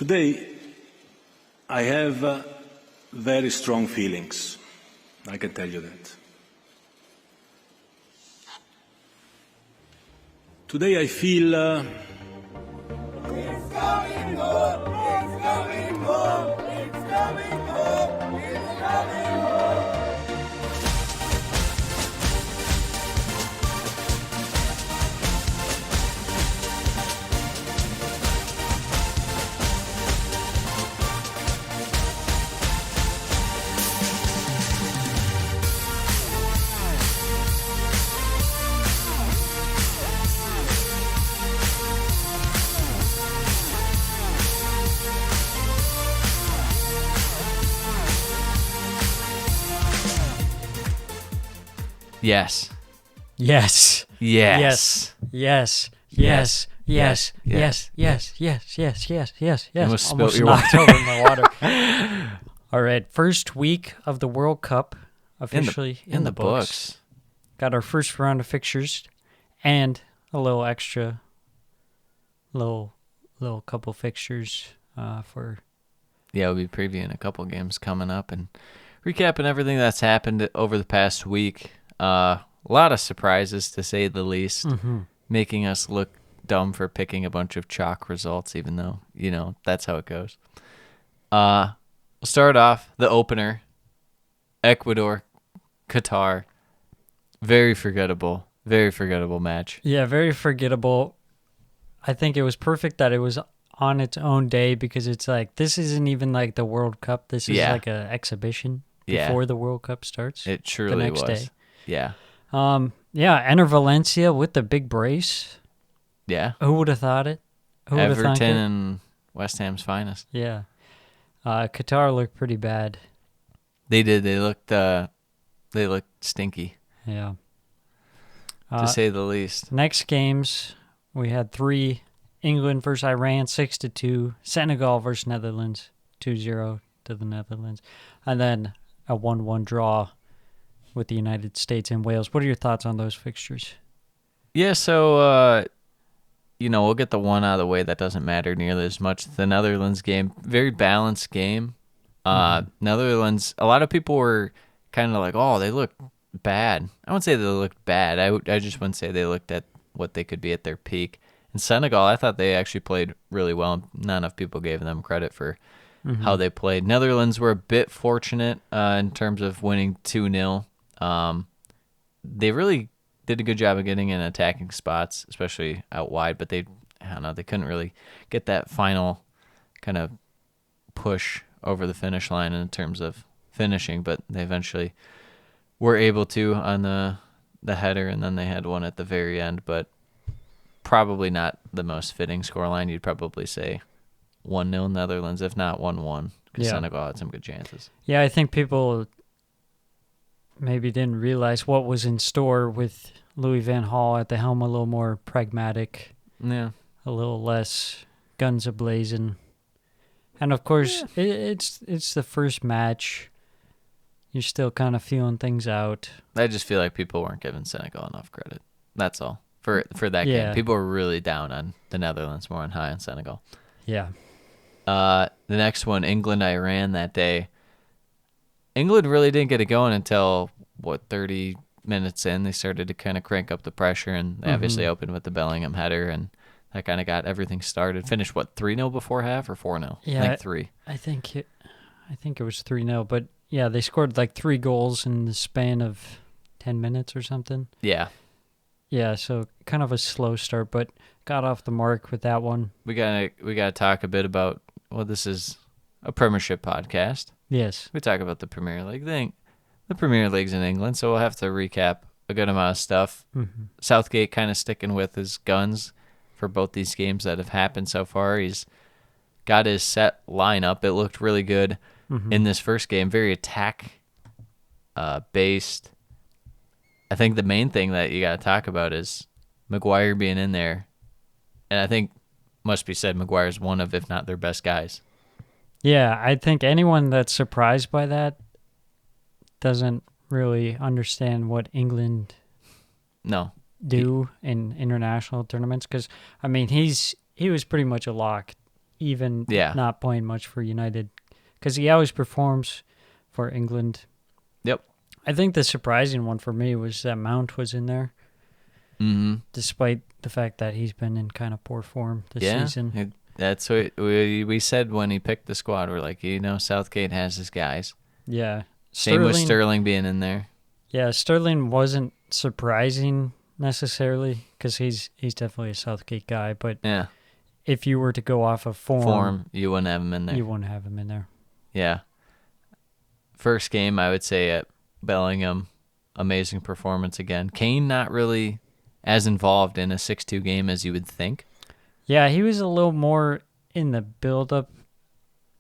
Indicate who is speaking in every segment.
Speaker 1: Today, I have very strong feelings. I can tell you that. Today I feel
Speaker 2: It's coming home! It's coming home! It's coming home! It's coming home!
Speaker 3: Yes.
Speaker 4: Yes.
Speaker 3: Yes.
Speaker 4: Yes.
Speaker 3: Yes.
Speaker 4: Yes.
Speaker 3: Yes.
Speaker 4: Yes. Yes. Yes. Yes. Yes. Yes. Yes.
Speaker 3: almost spilt
Speaker 4: Almost
Speaker 3: your
Speaker 4: knocked
Speaker 3: water.
Speaker 4: over my water. All right. First week of the World Cup officially in the books. Got our first round of fixtures and a little extra, little couple fixtures for.
Speaker 3: Yeah, we'll be previewing a couple games coming up and recapping everything that's happened over the past week. A lot of surprises, to say the least, making us look dumb for picking a bunch of chalk results, even though, that's how it goes. We'll start off the opener, Ecuador, Qatar. Very forgettable match.
Speaker 4: Yeah, very forgettable. I think it was perfect that it was on its own day because it's like, this isn't even like the World Cup. This is like an exhibition before the World Cup starts.
Speaker 3: It truly
Speaker 4: the next
Speaker 3: was.
Speaker 4: day.
Speaker 3: Yeah.
Speaker 4: Enter Valencia with the big brace.
Speaker 3: Yeah.
Speaker 4: Who would have thought it? Who would have thunk
Speaker 3: Everton
Speaker 4: it?
Speaker 3: and West Ham's finest.
Speaker 4: Yeah. Qatar looked pretty bad.
Speaker 3: They did. They looked stinky,
Speaker 4: Yeah.
Speaker 3: to say the least.
Speaker 4: Next games, we had 3. England versus Iran, 6-2. Senegal versus Netherlands, 2-0 to the Netherlands. And then a 1-1 draw with the United States and Wales. What are your thoughts on those fixtures?
Speaker 3: Yeah, so, we'll get the one out of the way that doesn't matter nearly as much. The Netherlands game, very balanced game. Netherlands, a lot of people were kind of like, oh, they look bad. I wouldn't say they looked bad. I just wouldn't say they looked at what they could be at their peak. In Senegal, I thought they actually played really well. Not enough people gave them credit for how they played. Netherlands were a bit fortunate in terms of winning 2-0. They really did a good job of getting in attacking spots, especially out wide, but they couldn't really get that final kind of push over the finish line in terms of finishing, but they eventually were able to on the header, and then they had one at the very end, but probably not the most fitting scoreline. You'd probably say 1-0 Netherlands, if not 1-1, because Senegal had some good chances.
Speaker 4: Yeah, I think people maybe didn't realize what was in store with Louis van Gaal at the helm, a little more pragmatic,
Speaker 3: Yeah.
Speaker 4: a little less guns a-blazing. And, of course, it's the first match. You're still kind of feeling things out.
Speaker 3: I just feel like people weren't giving Senegal enough credit. That's all. For that game. People were really down on the Netherlands, more on high on Senegal.
Speaker 4: Yeah.
Speaker 3: The next one, England-Iran that day. England really didn't get it going until, 30 minutes in. They started to kind of crank up the pressure, and they obviously opened with the Bellingham header, and that kind of got everything started. Finished, 3-0 before half or 4-0?
Speaker 4: Yeah,
Speaker 3: I think 3.
Speaker 4: I think it was 3-0, but yeah, they scored like 3 goals in the span of 10 minutes or something.
Speaker 3: Yeah.
Speaker 4: Yeah, so kind of a slow start, but got off the mark with that one.
Speaker 3: We gotta talk a bit about, this is a Premiership podcast.
Speaker 4: Yes.
Speaker 3: We talk about the Premier League thing. The Premier League's in England, so we'll have to recap a good amount of stuff. Southgate kind of sticking with his guns for both these games that have happened so far. He's got his set lineup. It looked really good in this first game. Very attack based. I think the main thing that you got to talk about is Maguire being in there. And I think, must be said, Maguire's one of, if not their best guys.
Speaker 4: Yeah, I think anyone that's surprised by that doesn't really understand what England do in international tournaments. Because, I mean, he was pretty much a lock even
Speaker 3: Yeah.
Speaker 4: not playing much for United, because he always performs for England.
Speaker 3: Yep.
Speaker 4: I think the surprising one for me was that Mount was in there, despite the fact that he's been in kind of poor form this season.
Speaker 3: That's what we said when he picked the squad. We're like, Southgate has his guys.
Speaker 4: Yeah.
Speaker 3: Same with Sterling being in there.
Speaker 4: Yeah, Sterling wasn't surprising necessarily because he's definitely a Southgate guy. But
Speaker 3: Yeah.
Speaker 4: if you were to go off of form,
Speaker 3: you wouldn't have him in there.
Speaker 4: You wouldn't have him in there.
Speaker 3: Yeah. First game, I would say at Bellingham, amazing performance again. Kane not really as involved in a 6-2 game as you would think.
Speaker 4: Yeah, he was a little more in the build-up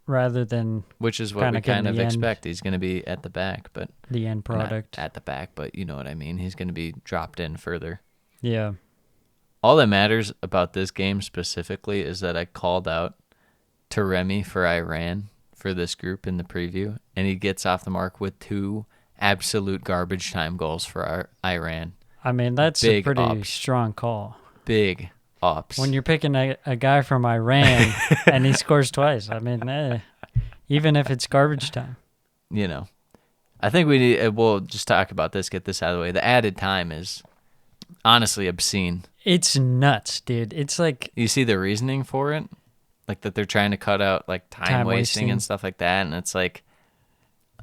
Speaker 4: rather than
Speaker 3: which is what we kind of expect. He's going to be at the back, but
Speaker 4: the end product.
Speaker 3: Not at the back, but you know what I mean. He's going to be dropped in further.
Speaker 4: Yeah.
Speaker 3: All that matters about this game specifically is that I called out Taremi for Iran for this group in the preview, and he gets off the mark with 2 absolute garbage time goals for Iran.
Speaker 4: I mean, that's a pretty strong call.
Speaker 3: Big ups.
Speaker 4: When you're picking a guy from Iran and he scores twice, I mean, even if it's garbage time.
Speaker 3: I think we'll just talk about this, get this out of the way. The added time is honestly obscene.
Speaker 4: It's nuts, dude. It's like...
Speaker 3: You see the reasoning for it? Like that they're trying to cut out like time wasting and stuff like that, and it's like,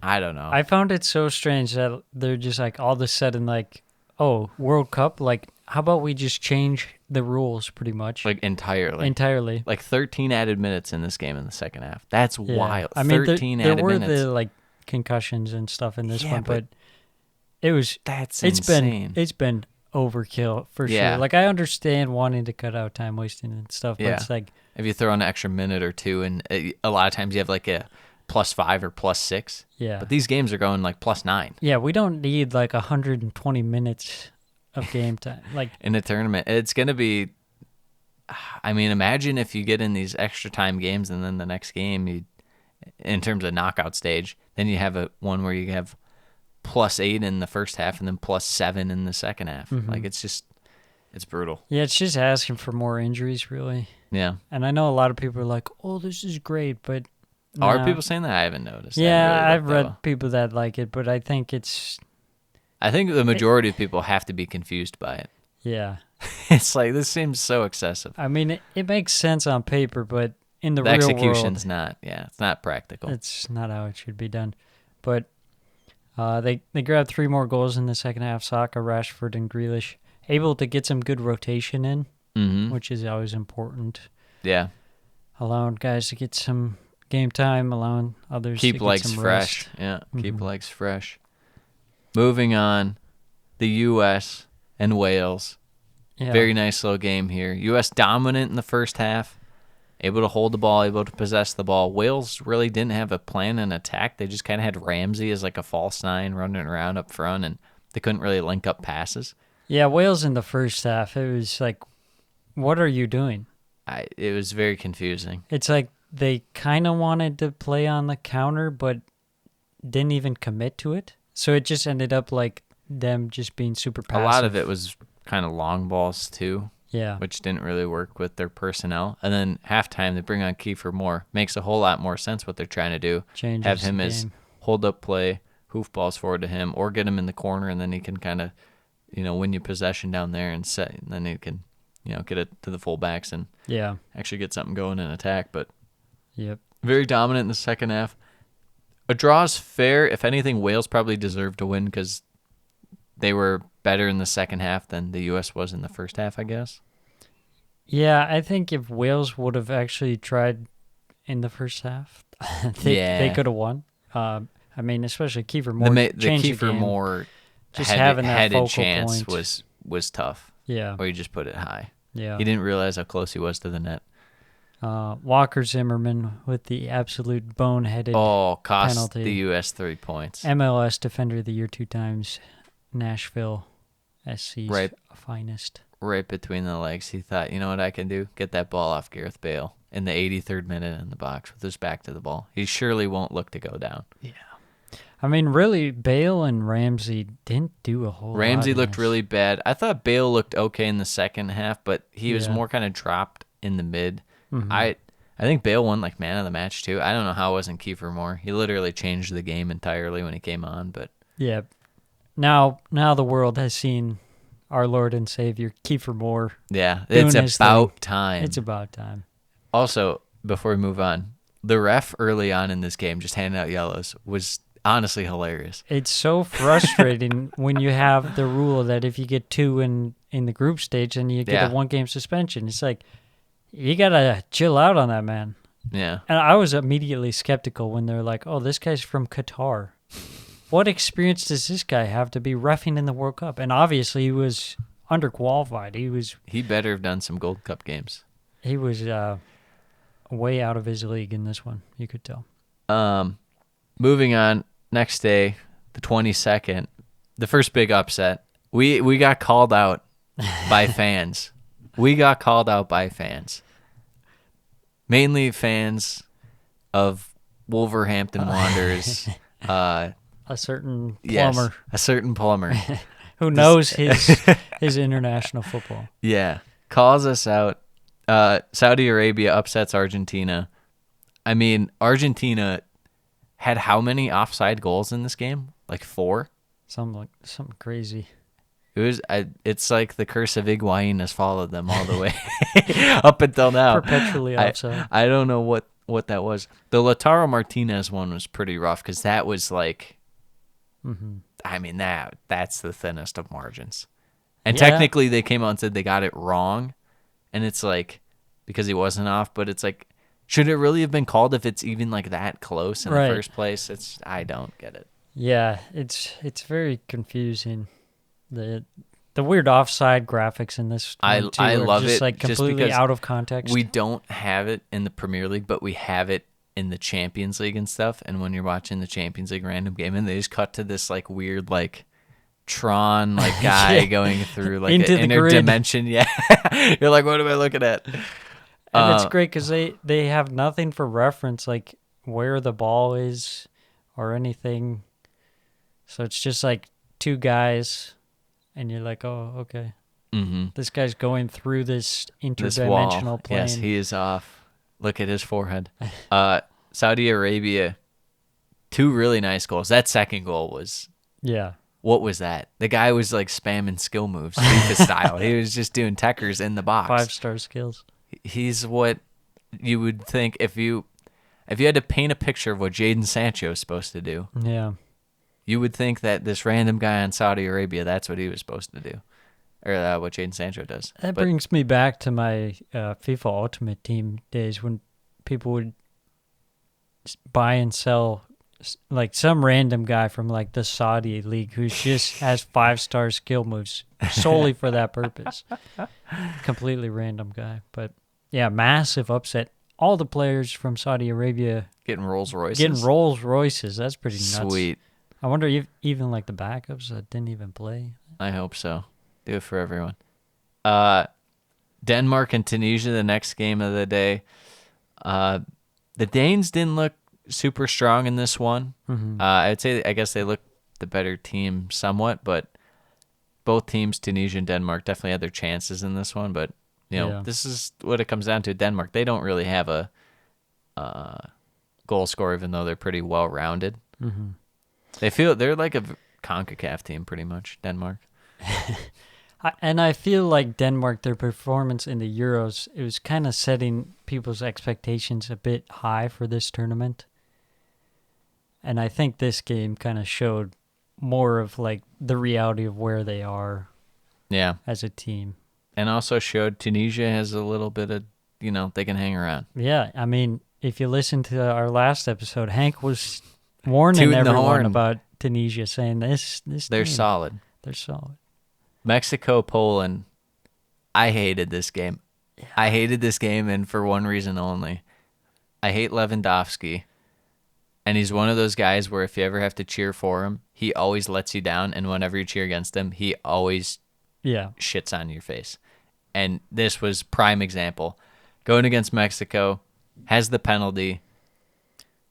Speaker 3: I don't know.
Speaker 4: I found it so strange that they're just like all of a sudden like, oh, World Cup, like how about we just change the rules pretty much?
Speaker 3: Like entirely. Like 13 added minutes in this game in the second half. That's wild. I mean, 13 added minutes. There were
Speaker 4: the like concussions and stuff in this one, but it was
Speaker 3: that's
Speaker 4: insane. It's been overkill for sure. Like I understand wanting to cut out time wasting and stuff, but it's like
Speaker 3: if you throw an extra minute or two, and a lot of times you have like a +5 or +6.
Speaker 4: Yeah.
Speaker 3: But these games are going like +9.
Speaker 4: Yeah, we don't need like 120 minutes of game time. Like
Speaker 3: in a tournament, it's going to be, I mean, imagine if you get in these extra time games and then the next game, in terms of knockout stage, then you have one where you have +8 in the first half and then +7 in the second half. Mm-hmm. Like it's brutal.
Speaker 4: Yeah, it's just asking for more injuries, really.
Speaker 3: Yeah.
Speaker 4: And I know a lot of people are like, oh, this is great, but...
Speaker 3: Are people saying that? I haven't noticed.
Speaker 4: Yeah, I've read people that like it, but I think
Speaker 3: I think the majority of people have to be confused by it.
Speaker 4: Yeah.
Speaker 3: It's like, this seems so excessive.
Speaker 4: I mean, it makes sense on paper, but in the real world...
Speaker 3: The execution's not, it's not practical.
Speaker 4: It's not how it should be done. But they grabbed 3 more goals in the second half. Saka, Rashford, and Grealish. Able to get some good rotation in, which is always important.
Speaker 3: Yeah.
Speaker 4: Allowing guys to get some game time, allowing others to get
Speaker 3: legs
Speaker 4: some
Speaker 3: fresh.
Speaker 4: rest.
Speaker 3: Yeah, keep legs fresh. Moving on, the U.S. and Wales. Yeah. Very nice little game here. U.S. dominant in the first half, able to hold the ball, able to possess the ball. Wales really didn't have a plan in attack. They just kind of had Ramsey as like a false 9 running around up front, and they couldn't really link up passes.
Speaker 4: Yeah, Wales in the first half, it was like, what are you doing?
Speaker 3: It was very confusing.
Speaker 4: It's like they kind of wanted to play on the counter, but didn't even commit to it. So it just ended up like them just being super passive.
Speaker 3: A lot of it was kind of long balls too.
Speaker 4: Yeah.
Speaker 3: Which didn't really work with their personnel. And then halftime, they bring on Kiefer Moore. Makes a whole lot more sense what they're trying to do.
Speaker 4: Changes
Speaker 3: have him
Speaker 4: the
Speaker 3: as
Speaker 4: game.
Speaker 3: hold up play, hoof balls forward to him, or get him in the corner, and then he can kind of, win you possession down there and set. And then he can, get it to the fullbacks and actually get something going in attack. But very dominant in the second half. A draw is fair. If anything, Wales probably deserved to win because they were better in the second half than the U.S. was in the first half, I guess.
Speaker 4: Yeah, I think if Wales would have actually tried in the first half, they could have won. I mean, especially Kiefer Moore.
Speaker 3: The Kiefer Moore
Speaker 4: just having that focal
Speaker 3: chance
Speaker 4: point
Speaker 3: was tough.
Speaker 4: Yeah.
Speaker 3: Or you just put it high.
Speaker 4: Yeah.
Speaker 3: He didn't realize how close he was to the net.
Speaker 4: Walker Zimmerman with the absolute boneheaded
Speaker 3: cost
Speaker 4: penalty.
Speaker 3: The U.S. 3 points.
Speaker 4: MLS Defender of the Year 2 times. Nashville SC's finest.
Speaker 3: Right between the legs. He thought, you know what I can do? Get that ball off Gareth Bale in the 83rd minute in the box with his back to the ball. He surely won't look to go down.
Speaker 4: Yeah. I mean, really, Bale and Ramsey didn't do a whole lot.
Speaker 3: Ramsey looked really bad. I thought Bale looked okay in the second half, but he was more kind of dropped in the mid. Mm-hmm. I think Bale won like man of the match too. I don't know how it wasn't Kiefer Moore. He literally changed the game entirely when he came on. But
Speaker 4: Yeah. Now the world has seen our Lord and Savior Kiefer Moore.
Speaker 3: yeah,
Speaker 4: Doing
Speaker 3: it's
Speaker 4: his
Speaker 3: about
Speaker 4: thing.
Speaker 3: time.
Speaker 4: It's about time.
Speaker 3: Also, before we move on, the ref early on in this game just handing out yellows was honestly hilarious.
Speaker 4: It's so frustrating when you have the rule that if you get 2 in the group stage, then you get
Speaker 3: Yeah.
Speaker 4: a 1-game suspension. It's like, you gotta chill out on that, man.
Speaker 3: Yeah.
Speaker 4: And I was immediately skeptical when they're like, "Oh, this guy's from Qatar. What experience does this guy have to be reffing in the World Cup?" And obviously, he was underqualified.
Speaker 3: He better have done some Gold Cup games.
Speaker 4: He was way out of his league in this one. You could tell.
Speaker 3: Moving on, next day, the 22nd, the first big upset. We got called out by fans. We got called out by fans. Mainly fans of Wolverhampton Wanderers.
Speaker 4: A certain
Speaker 3: Yes,
Speaker 4: plumber
Speaker 3: a certain plumber.
Speaker 4: who knows his international football.
Speaker 3: Yeah, calls us out. Saudi Arabia upsets Argentina. I mean, Argentina had how many offside goals in this game? Like 4?
Speaker 4: Something crazy.
Speaker 3: It's like the curse of Higuain has followed them all the way up until now.
Speaker 4: Perpetually offside.
Speaker 3: I don't know what that was. The Lautaro Martinez one was pretty rough because that was like, I mean, that's the thinnest of margins. And
Speaker 4: Yeah.
Speaker 3: technically they came out and said they got it wrong. And it's like, because he wasn't off, but it's like, should it really have been called if it's even like that close in
Speaker 4: Right.
Speaker 3: the first place? I don't get it.
Speaker 4: Yeah, it's very confusing. The weird offside graphics in this
Speaker 3: I
Speaker 4: one, too, are
Speaker 3: love
Speaker 4: just
Speaker 3: it
Speaker 4: like
Speaker 3: just
Speaker 4: completely
Speaker 3: because
Speaker 4: out of context.
Speaker 3: We don't have it in the Premier League, but we have it in the Champions League and stuff. And when you're watching the Champions League random game and they just cut to this like weird like Tron like guy
Speaker 4: Yeah.
Speaker 3: going through like
Speaker 4: Into
Speaker 3: an
Speaker 4: the
Speaker 3: inner
Speaker 4: grid.
Speaker 3: dimension. Yeah. You're like, what am I looking at?
Speaker 4: And it's great because they have nothing for reference, like where the ball is or anything. So it's just like 2 guys, and you're like, oh, okay.
Speaker 3: Mm-hmm.
Speaker 4: This guy's going through this
Speaker 3: This wall.
Speaker 4: interdimensional plane.
Speaker 3: Yes, he is off. Look at his forehead. Saudi Arabia, 2 really nice goals. That second goal was,
Speaker 4: Yeah.
Speaker 3: what was that? The guy was like spamming skill moves, FIFA style. He was just doing techers in the box.
Speaker 4: 5-star skills.
Speaker 3: He's what you would think if you had to paint a picture of what Jadon Sancho is supposed to do.
Speaker 4: Yeah.
Speaker 3: You would think that this random guy in Saudi Arabia, that's what he was supposed to do, or what Jadon Sancho does.
Speaker 4: That
Speaker 3: But
Speaker 4: brings me back to my FIFA Ultimate Team days when people would buy and sell like some random guy from like the Saudi league who just has 5-star skill moves solely for that purpose. Completely random guy. But yeah, massive upset. All the players from Saudi Arabia
Speaker 3: getting Rolls Royces,
Speaker 4: getting Rolls Royces. That's pretty nuts.
Speaker 3: sweet.
Speaker 4: I wonder if even like the backups that didn't even play.
Speaker 3: I hope so. Do it for everyone. Denmark and Tunisia, the next game of the day. The Danes didn't look super strong in this one. I guess they looked the better team somewhat, but both teams, Tunisia and Denmark, definitely had their chances in this one. But
Speaker 4: Yeah.
Speaker 3: this is what it comes down to. Denmark, they don't really have a goal scorer, even though they're pretty well rounded.
Speaker 4: Mm-hmm.
Speaker 3: They're like a CONCACAF team, pretty much. Denmark.
Speaker 4: And I feel like Denmark, their performance in the Euros, it was kind of setting people's expectations a bit high for this tournament. And I think this game kind of showed more of like the reality of where they are
Speaker 3: Yeah.
Speaker 4: as a team.
Speaker 3: And also showed Tunisia has a little bit of, they can hang around.
Speaker 4: Yeah, I mean, if you listen to our last episode, Hank was warning
Speaker 3: Tooting the
Speaker 4: everyone
Speaker 3: horn.
Speaker 4: about Tunisia, saying this
Speaker 3: They're
Speaker 4: team,
Speaker 3: solid.
Speaker 4: They're solid.
Speaker 3: Mexico, Poland. I hated this game. I hated this game, and for one reason only. I hate Lewandowski. And he's one of those guys where if you ever have to cheer for him, he always lets you down. And whenever you cheer against him, he always
Speaker 4: Yeah.
Speaker 3: shits on your face. And this was prime example. Going against Mexico, has the penalty.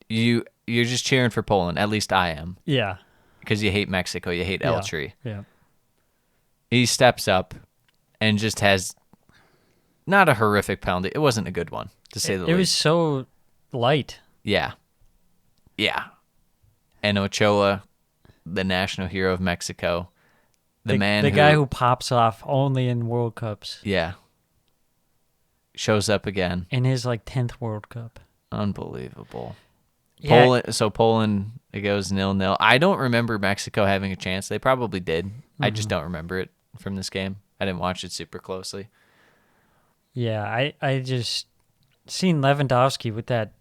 Speaker 3: You're just cheering for Poland. At least I am.
Speaker 4: Yeah.
Speaker 3: Because you hate Mexico. You hate Eltree.
Speaker 4: Yeah.
Speaker 3: He steps up and just has not a horrific penalty. It wasn't a good one, to say the
Speaker 4: It was
Speaker 3: least.
Speaker 4: so light.
Speaker 3: Yeah. Yeah. And Ochoa, the national hero of Mexico, the
Speaker 4: guy who pops off only in World Cups
Speaker 3: yeah, shows up again.
Speaker 4: in his like 10th World Cup.
Speaker 3: Unbelievable.
Speaker 4: Yeah.
Speaker 3: Poland, it goes 0-0. I don't remember Mexico having a chance. They probably did. I just don't remember it from this game. I didn't watch it super closely.
Speaker 4: Yeah, I just seen Lewandowski with that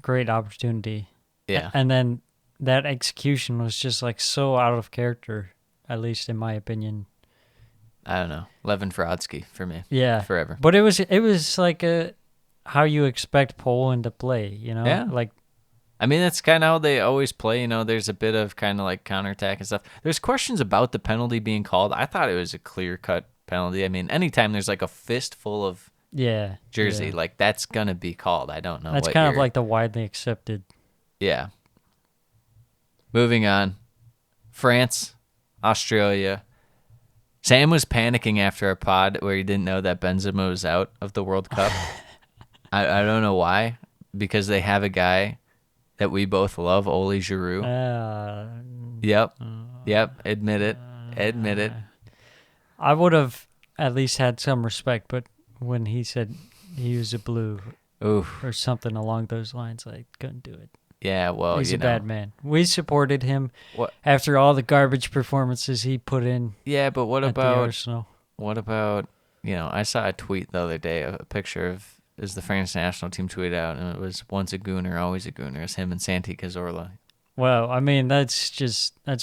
Speaker 4: great opportunity.
Speaker 3: Yeah.
Speaker 4: And then that execution was just like so out of character, at least in my opinion.
Speaker 3: I don't know. Levin Fradsky for me.
Speaker 4: Yeah.
Speaker 3: Forever.
Speaker 4: But it was like how you expect Poland to play, you know?
Speaker 3: Yeah.
Speaker 4: Like
Speaker 3: I mean, that's kind of how they always play. You know, there's a bit of kind of like counterattack and stuff. There's questions about the penalty being called. I thought it was a clear-cut penalty. I mean, anytime there's like a fistful of jersey,
Speaker 4: yeah.
Speaker 3: like that's going to be called. I don't know.
Speaker 4: That's
Speaker 3: what
Speaker 4: kind of
Speaker 3: year.
Speaker 4: like the widely accepted.
Speaker 3: Yeah. Moving on. France, Australia. Sam was panicking after our pod where he didn't know that Benzema was out of the World Cup. I don't know why. Because they have a guy that we both love, Oli Giroud. Yep. Admit it.
Speaker 4: I would have at least had some respect, but when he said he was a blue
Speaker 3: Oof.
Speaker 4: or something along those lines, I couldn't do it.
Speaker 3: Yeah, well,
Speaker 4: He's a bad man. We supported him
Speaker 3: What?
Speaker 4: after all the garbage performances he put in
Speaker 3: Yeah, but what
Speaker 4: at the
Speaker 3: about
Speaker 4: Arsenal.
Speaker 3: I saw a tweet the other day, a picture of is the France national team tweeted out, and it was once a gooner, always a gooner. It's him and Santi Cazorla.
Speaker 4: Well, I mean, that's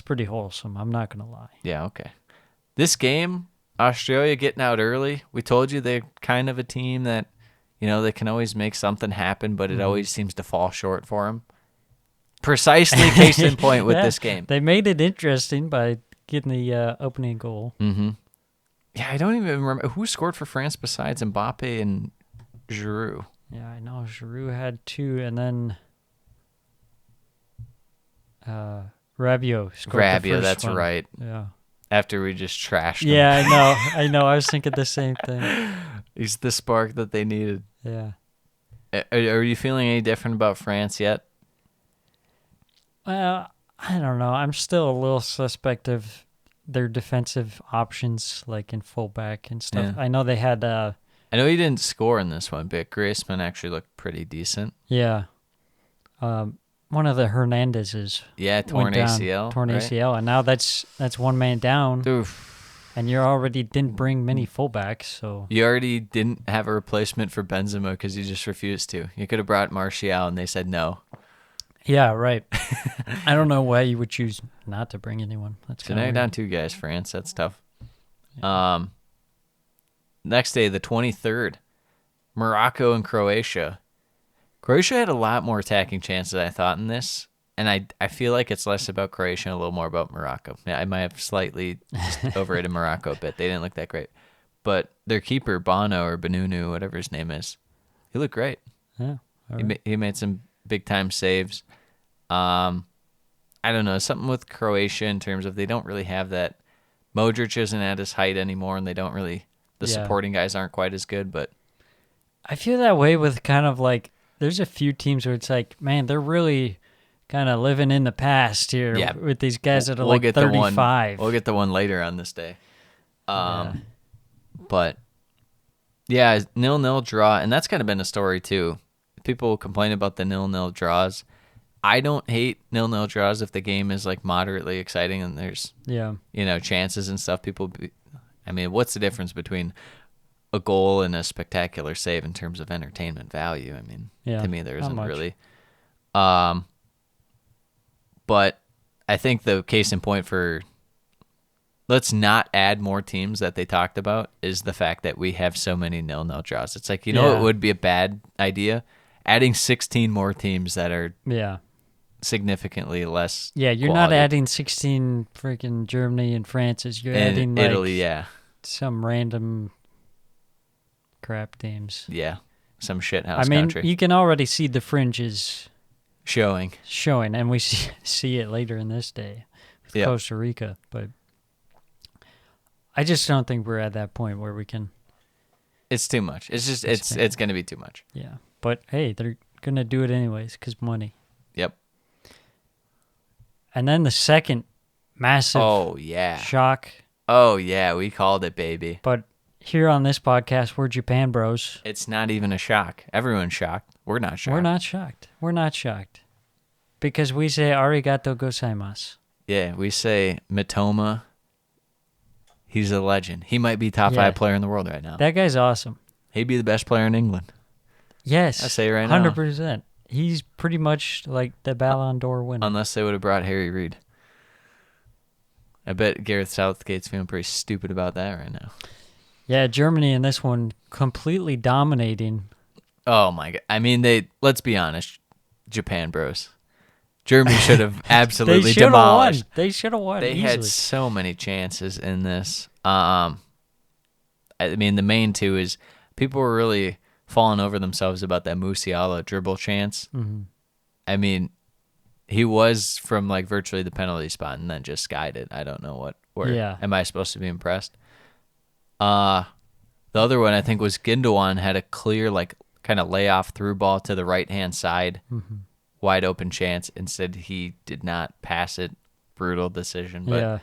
Speaker 4: pretty wholesome. I'm not going to lie.
Speaker 3: Yeah, okay. This game, Australia getting out early. We told you they're kind of a team that, they can always make something happen, but it always seems to fall short for them. Precisely case in point with
Speaker 4: Yeah,
Speaker 3: this game.
Speaker 4: They made it interesting by getting the opening goal.
Speaker 3: Mm-hmm. Yeah, I don't even remember who scored for France besides Mbappe and Giroud.
Speaker 4: Yeah, I know. Giroud had 2, and then Rabiot scored the first
Speaker 3: that's
Speaker 4: one.
Speaker 3: right.
Speaker 4: Yeah.
Speaker 3: After we just trashed him.
Speaker 4: Yeah, I know. I was thinking the same thing.
Speaker 3: He's the spark that they needed.
Speaker 4: Yeah.
Speaker 3: Are you feeling any different about France yet?
Speaker 4: Well, I don't know. I'm still a little suspect of their defensive options, like in fullback and stuff.
Speaker 3: Yeah.
Speaker 4: I know they had,
Speaker 3: I know he didn't score in this one, but Griezmann actually looked pretty decent.
Speaker 4: yeah, one of the Hernandezes.
Speaker 3: Yeah, torn
Speaker 4: went down,
Speaker 3: ACL.
Speaker 4: torn
Speaker 3: right?
Speaker 4: ACL, and now that's one man down,
Speaker 3: Oof.
Speaker 4: and you already didn't bring many fullbacks, so
Speaker 3: You already didn't have a replacement for Benzema because you just refused to. You could have brought Martial, and they said no.
Speaker 4: yeah, right. I don't know why you would choose not to bring anyone. That's
Speaker 3: So
Speaker 4: kind
Speaker 3: now
Speaker 4: of
Speaker 3: you're down 2 guys, France. That's tough. Next day, the 23rd, Morocco and Croatia. Croatia had a lot more attacking chances, I thought, in this. And I feel like it's less about Croatia and a little more about Morocco. Yeah, I might have slightly overrated Morocco a bit. They didn't look that great. But their keeper, Bono or Benunu, whatever his name is, he looked great.
Speaker 4: Yeah. all right.
Speaker 3: He made some big-time saves. I don't know, something with Croatia in terms of they don't really have that. Modric isn't at his height anymore, and they don't really. The
Speaker 4: Yeah.
Speaker 3: supporting guys aren't quite as good, but
Speaker 4: I feel that way with kind of like there's a few teams where it's like, man, they're really kind of living in the past here
Speaker 3: Yeah.
Speaker 4: with these guys that are
Speaker 3: we'll
Speaker 4: like
Speaker 3: get
Speaker 4: 35.
Speaker 3: We'll get the one later on this day. But yeah, 0-0 draw, and that's kind of been a story too. People complain about the 0-0 draws. I don't hate 0-0 draws if the game is like moderately exciting and there's
Speaker 4: Yeah.
Speaker 3: chances and stuff. What's the difference between a goal and a spectacular save in terms of entertainment value?
Speaker 4: Yeah,
Speaker 3: To me, there
Speaker 4: not
Speaker 3: isn't
Speaker 4: much.
Speaker 3: really. But I think the case in point for let's not add more teams that they talked about is the fact that we have so many 0-0 draws. It's like,
Speaker 4: Yeah.
Speaker 3: it would be a bad idea? Adding 16 more teams that are
Speaker 4: Yeah.
Speaker 3: significantly less
Speaker 4: Yeah, you're not
Speaker 3: quality.
Speaker 4: adding 16 freaking Germany and France's. You're
Speaker 3: And
Speaker 4: adding like
Speaker 3: Italy, yeah.
Speaker 4: some random crap teams.
Speaker 3: Yeah. Some shithouse
Speaker 4: I mean,
Speaker 3: country.
Speaker 4: you can already see the fringes
Speaker 3: Showing.
Speaker 4: showing, and we see it later in this day with
Speaker 3: Yep.
Speaker 4: Costa Rica. But I just don't think we're at that point where we can.
Speaker 3: It's too much. It's just
Speaker 4: Expand.
Speaker 3: it's going to be too much.
Speaker 4: Yeah. But hey, they're going to do it anyways because money.
Speaker 3: Yep.
Speaker 4: And then the second massive
Speaker 3: Oh, yeah.
Speaker 4: shock.
Speaker 3: Oh, yeah. We called it, baby.
Speaker 4: But here on this podcast, we're Japan bros.
Speaker 3: It's not even a shock. Everyone's shocked. We're not shocked.
Speaker 4: We're not shocked. We're not shocked. Because we say arigato gozaimasu.
Speaker 3: Yeah, we say Mitoma. He's a legend. He might be top
Speaker 4: Yeah.
Speaker 3: 5 player in the world right now.
Speaker 4: That guy's awesome.
Speaker 3: He'd be the best player in England.
Speaker 4: Yes.
Speaker 3: I say right now.
Speaker 4: 100%. He's pretty much like the Ballon d'Or winner.
Speaker 3: Unless they would have brought Harry Reid. I bet Gareth Southgate's feeling pretty stupid about that right now.
Speaker 4: Yeah, Germany in this one completely dominating.
Speaker 3: Oh my god! I mean, let's be honest, Japan bros. Germany should have absolutely
Speaker 4: They should have won.
Speaker 3: demolished.
Speaker 4: They should have won.
Speaker 3: They
Speaker 4: easily.
Speaker 3: had so many chances in this. I mean, the main two is people were really falling over themselves about that Musiala dribble chance.
Speaker 4: Mm-hmm.
Speaker 3: I mean, he was from like virtually the penalty spot and then just skied it. I don't know what.
Speaker 4: Yeah.
Speaker 3: Am I supposed to be impressed? The other one I think was Gundogan had a clear like kind of layoff through ball to the right hand side, wide open chance. Instead, he did not pass it. Brutal decision, but
Speaker 4: Yeah.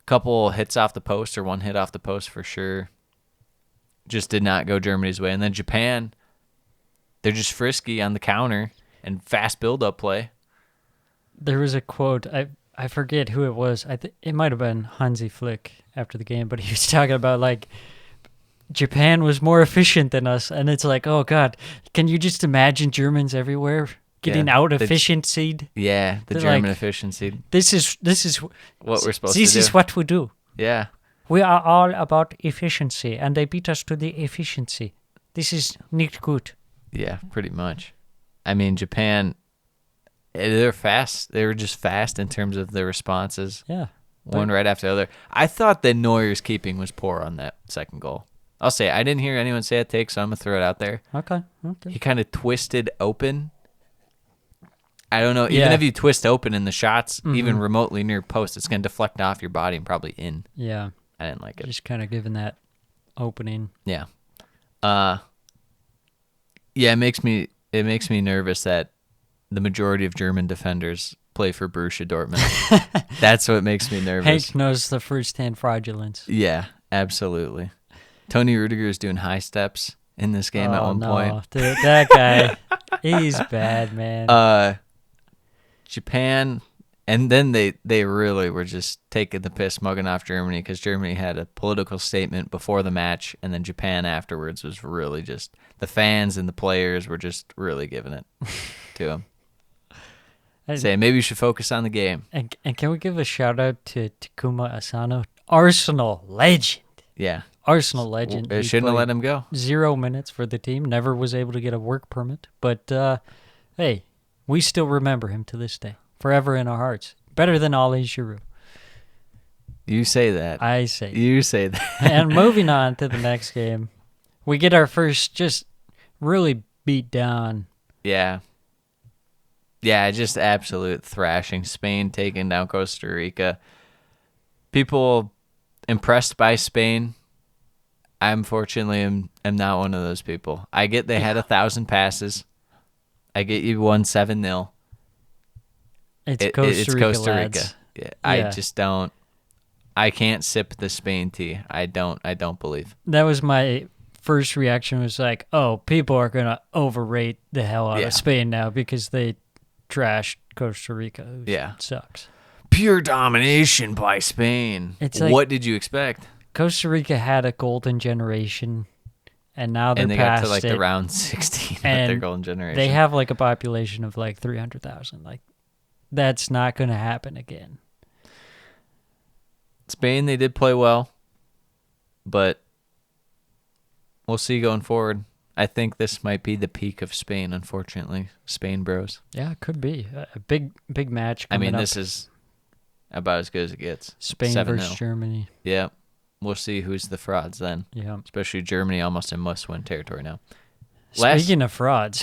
Speaker 3: couple hits off the post or one hit off the post for sure. Just did not go Germany's way. And then Japan, they're just frisky on the counter and fast build-up play.
Speaker 4: There was a quote. I forget who it was. It might have been Hansi Flick after the game, but he was talking about like Japan was more efficient than us, and it's like, oh god, can you just imagine Germans everywhere getting
Speaker 3: Yeah,
Speaker 4: out
Speaker 3: the-
Speaker 4: efficiency'd?
Speaker 3: Yeah, the
Speaker 4: They're
Speaker 3: German
Speaker 4: like-
Speaker 3: efficiency.
Speaker 4: This is
Speaker 3: What we're supposed
Speaker 4: this
Speaker 3: to do.
Speaker 4: is what we do.
Speaker 3: Yeah.
Speaker 4: We are all about efficiency, and they beat us to the efficiency. This is not good.
Speaker 3: Yeah, pretty much. I mean, Japan, they're fast. They were just fast in terms of their responses.
Speaker 4: Yeah.
Speaker 3: One right after the other. I thought that Neuer's keeping was poor on that second goal. I'll say I didn't hear anyone say a take, so I'm going to throw it out there.
Speaker 4: Okay.
Speaker 3: He kind of twisted open. I don't know. Even
Speaker 4: Yeah.
Speaker 3: if you twist open in the shots, even remotely near post, it's going to deflect off your body and probably in.
Speaker 4: Yeah.
Speaker 3: I didn't like it.
Speaker 4: Just kind of giving that opening.
Speaker 3: Yeah. Yeah, it makes me nervous that the majority of German defenders play for Borussia Dortmund. That's what makes me nervous.
Speaker 4: Hank knows the first-hand fraudulence.
Speaker 3: Yeah, absolutely. Tony Rudiger is doing high steps in this game at one point.
Speaker 4: Dude, that guy, he's bad, man.
Speaker 3: Japan, and then they really were just taking the piss, mugging off Germany because Germany had a political statement before the match, and then Japan afterwards was really just the fans and the players were just really giving it to them. Saying maybe you should focus on the game.
Speaker 4: And can we give a shout out to Takuma Asano, Arsenal legend.
Speaker 3: Yeah.
Speaker 4: Arsenal legend.
Speaker 3: They
Speaker 4: He
Speaker 3: shouldn't have
Speaker 4: played
Speaker 3: let him go.
Speaker 4: 0 minutes for the team. Never was able to get a work permit. But hey, we still remember him to this day, forever in our hearts. Better than Ali Giroud.
Speaker 3: You say that.
Speaker 4: I say.
Speaker 3: You say that.
Speaker 4: And moving on to the next game, we get our first just really beat down.
Speaker 3: Yeah. Yeah, just absolute thrashing. Spain taking down Costa Rica. People impressed by Spain. I unfortunately am not one of those people. I get they had 1,000 passes. I get you won 7-0.
Speaker 4: It's
Speaker 3: It's
Speaker 4: Costa
Speaker 3: Costa
Speaker 4: Rica.
Speaker 3: Rica. Yeah,
Speaker 4: Yeah.
Speaker 3: I just don't. I can't sip the Spain tea. I don't believe.
Speaker 4: That was my first reaction. Was like, oh, people are gonna overrate the hell out
Speaker 3: Yeah.
Speaker 4: of Spain now because they trashed Costa Rica. Who
Speaker 3: Yeah.
Speaker 4: sucks.
Speaker 3: Pure domination by Spain.
Speaker 4: It's like-
Speaker 3: what did you expect?
Speaker 4: Costa Rica had a golden generation, and now they're
Speaker 3: And they got
Speaker 4: past
Speaker 3: to like
Speaker 4: it.
Speaker 3: the round 16 with their
Speaker 4: And
Speaker 3: golden generation.
Speaker 4: They have like a population of like 300,000. Like, that's not gonna happen again.
Speaker 3: Spain, they did play well, but we'll see going forward. I think this might be the peak of Spain, unfortunately. Spain bros.
Speaker 4: Yeah, it could be a big match.
Speaker 3: I mean,
Speaker 4: coming
Speaker 3: this
Speaker 4: up.
Speaker 3: is about as good as it gets.
Speaker 4: Spain
Speaker 3: 7-0.
Speaker 4: versus Germany.
Speaker 3: Yeah. We'll see who's the frauds then.
Speaker 4: Yeah.
Speaker 3: Especially Germany almost in must-win territory now. Last-
Speaker 4: Speaking of frauds,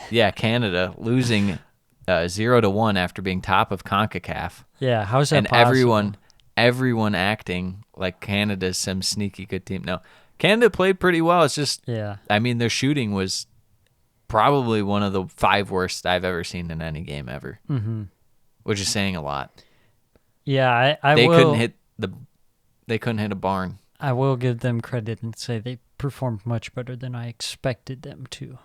Speaker 3: Yeah, Canada losing 0-1 after being top of CONCACAF.
Speaker 4: yeah, how's that
Speaker 3: And
Speaker 4: possible?
Speaker 3: everyone acting like Canada's some sneaky good team. No, Canada played pretty well. It's just,
Speaker 4: Yeah.
Speaker 3: I mean, their shooting was probably one of the 5 worst I've ever seen in any game ever, which is saying a lot.
Speaker 4: Yeah, I
Speaker 3: They
Speaker 4: will.
Speaker 3: They couldn't hit a barn.
Speaker 4: I will give them credit and say they performed much better than I expected them to.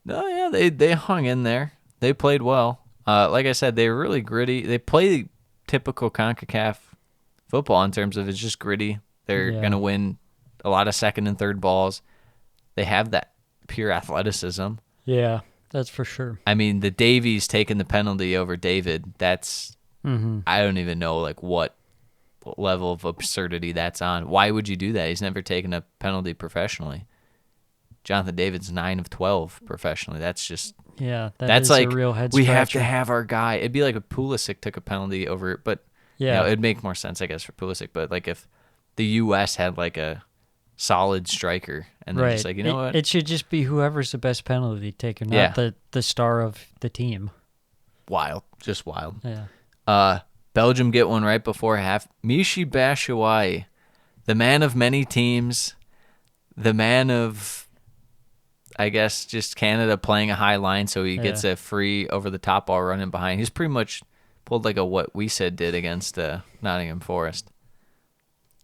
Speaker 3: No, yeah, they hung in there. They played well. Like I said, they were really gritty. They play typical CONCACAF football in terms of it's just gritty. They're
Speaker 4: Yeah.
Speaker 3: going to win a lot of second and third balls. They have that pure athleticism.
Speaker 4: Yeah, that's for sure.
Speaker 3: I mean, the Davies taking the penalty over David, that's, I don't even know like what level of absurdity that's on. Why would you do that? He's never taken a penalty professionally. Jonathan David's 9 of 12 professionally. That's just
Speaker 4: Yeah,
Speaker 3: that's
Speaker 4: is
Speaker 3: like
Speaker 4: a real head
Speaker 3: we have to
Speaker 4: scratcher.
Speaker 3: have our guy. It'd be like if Pulisic took a penalty over it, but
Speaker 4: Yeah.
Speaker 3: it'd make more sense, I guess, for Pulisic. But like if the U.S. had like a solid striker, and they're
Speaker 4: Right.
Speaker 3: just like, you know what?
Speaker 4: It should just be whoever's the best penalty taker, not
Speaker 3: Yeah.
Speaker 4: the star of the team.
Speaker 3: Wild, just wild.
Speaker 4: Yeah.
Speaker 3: Belgium get one right before half. Michy Batshuayi, the man of many teams, the man of, I guess, just Canada playing a high line so he gets a free over-the-top ball running behind. He's pretty much pulled like a what we said did against Nottingham Forest.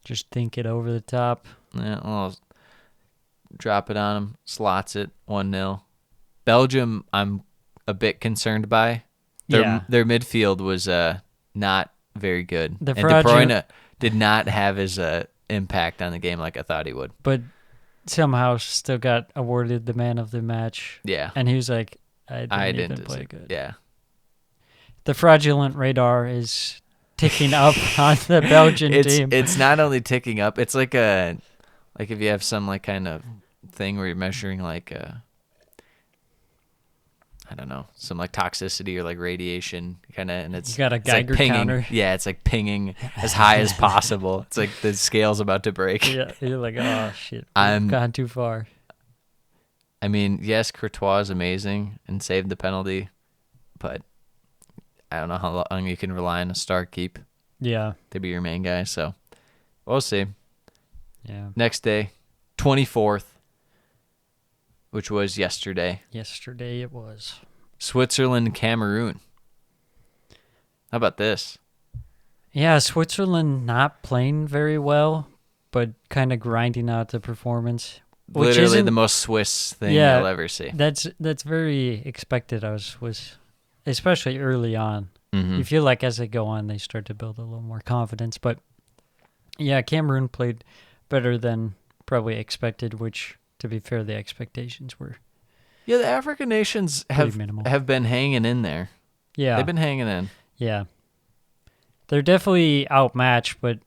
Speaker 4: Just think it over the top.
Speaker 3: Yeah, well, drop it on him, slots it, 1-0. Belgium, I'm a bit concerned by. Their midfield was not very good.
Speaker 4: The
Speaker 3: And De
Speaker 4: fraudulent-
Speaker 3: Bruyne did not have his impact on the game like I thought he would.
Speaker 4: But somehow still got awarded the man of the match.
Speaker 3: Yeah.
Speaker 4: And he was like, I
Speaker 3: I
Speaker 4: didn't even
Speaker 3: didn't
Speaker 4: play good.
Speaker 3: Yeah.
Speaker 4: The fraudulent radar is ticking up on the Belgian team.
Speaker 3: It's not only ticking up, it's like if you have some like kind of thing where you're measuring like I don't know, some like toxicity or like radiation kind of, and it's
Speaker 4: You got a
Speaker 3: it's like
Speaker 4: Geiger
Speaker 3: pinging.
Speaker 4: counter.
Speaker 3: Yeah, it's like pinging as high as possible. It's like the scale's about to break.
Speaker 4: Yeah, you're like, oh shit,
Speaker 3: I'm-
Speaker 4: we've gone too far.
Speaker 3: I mean, yes, Courtois is amazing and saved the penalty, but I don't know how long you can rely on a star keep
Speaker 4: Yeah,
Speaker 3: to be your main guy. So we'll see.
Speaker 4: yeah.
Speaker 3: Next day, 24th, which was yesterday,
Speaker 4: Yesterday it was.
Speaker 3: Switzerland, Cameroon. How about this?
Speaker 4: Yeah, Switzerland not playing very well, but kind of grinding out the performance. Which
Speaker 3: Literally
Speaker 4: isn't-
Speaker 3: the most Swiss thing
Speaker 4: Yeah,
Speaker 3: you'll ever see.
Speaker 4: That's very expected. Was especially early on.
Speaker 3: Mhm.
Speaker 4: You feel like as they go on, they start to build a little more confidence. But yeah, Cameroon played better than probably expected. Which, to be fair, the expectations were
Speaker 3: Yeah, the African nations
Speaker 4: pretty minimal.
Speaker 3: have been hanging in there.
Speaker 4: Yeah,
Speaker 3: They've been hanging in.
Speaker 4: yeah. They're definitely outmatched, but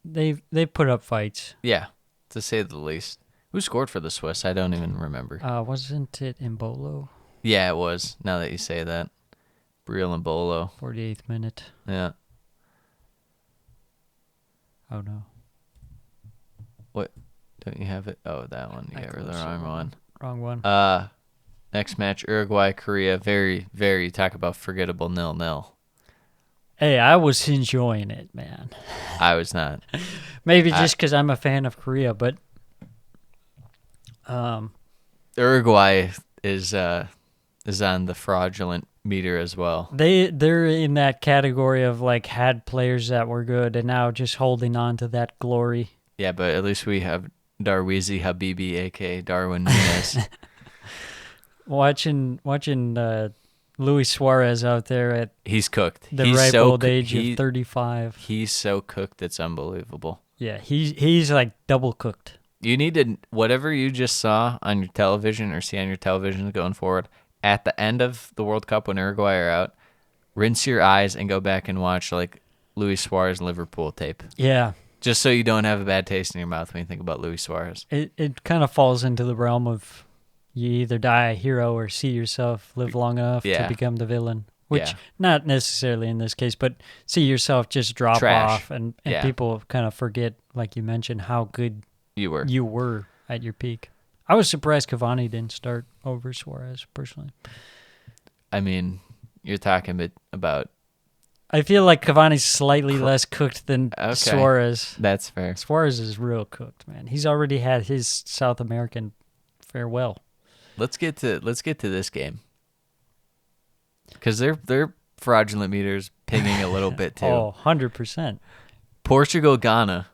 Speaker 4: they put up fights.
Speaker 3: Yeah, to say the least. Who scored for the Swiss? I don't even remember.
Speaker 4: Wasn't it Mbolo?
Speaker 3: Yeah, it was. Now that you say that. Briel and Bolo.
Speaker 4: 48th minute.
Speaker 3: Yeah.
Speaker 4: Oh no,
Speaker 3: What? Don't you have it? Oh, that one. You
Speaker 4: I
Speaker 3: got rid of
Speaker 4: close
Speaker 3: the wrong
Speaker 4: that
Speaker 3: one.
Speaker 4: wrong one.
Speaker 3: Next match, Uruguay, Korea. Very, very, talk about forgettable 0-0.
Speaker 4: Hey, I was enjoying it, man.
Speaker 3: I was not.
Speaker 4: Maybe just because I'm a fan of Korea, but
Speaker 3: Uruguay is on the fraudulent meter as well.
Speaker 4: they're in that category of like had players that were good and now just holding on to that glory.
Speaker 3: Yeah, but at least we have Darwizi Habibi, aka Darwin Nunez.
Speaker 4: Watching Luis Suarez out there at
Speaker 3: He's cooked.
Speaker 4: the
Speaker 3: He's
Speaker 4: ripe
Speaker 3: so
Speaker 4: old age
Speaker 3: he-
Speaker 4: of 35.
Speaker 3: He's so cooked, it's unbelievable.
Speaker 4: Yeah, he's like double cooked.
Speaker 3: You need to, whatever you just saw on your television or see on your television going forward, at the end of the World Cup when Uruguay are out, rinse your eyes and go back and watch like Luis Suarez Liverpool tape.
Speaker 4: Yeah,
Speaker 3: Just so you don't have a bad taste in your mouth when you think about Luis Suarez.
Speaker 4: it kind of falls into the realm of you either die a hero or see yourself live long enough
Speaker 3: Yeah.
Speaker 4: to become the villain. Which,
Speaker 3: Yeah.
Speaker 4: not necessarily in this case, but see yourself just drop
Speaker 3: Trash.
Speaker 4: off and
Speaker 3: Yeah.
Speaker 4: people kind of forget, like you mentioned, how good
Speaker 3: You were.
Speaker 4: you were at your peak. I was surprised Cavani didn't start over Suarez, personally.
Speaker 3: I mean, you're talking about,
Speaker 4: I feel like Cavani's slightly less cooked than
Speaker 3: Okay.
Speaker 4: Suarez.
Speaker 3: that's fair.
Speaker 4: Suarez is real cooked, man. He's already had his South American farewell.
Speaker 3: let's get to this game because their fraudulent meters pinging a little bit too.
Speaker 4: Oh, 100%.
Speaker 3: Portugal, Ghana.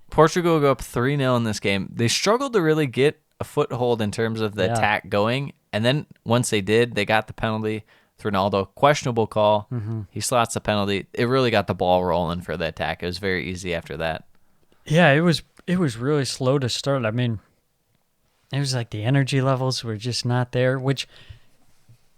Speaker 3: Portugal go up 3-0 in this game. They struggled to really get a foothold in terms of the attack going, and then once they did, they got the penalty. Ronaldo, questionable call. He slots the penalty. It really got the ball rolling for the attack. It was very easy after that.
Speaker 4: Yeah, it was really slow to start. I mean, it was like the energy levels were just not there, which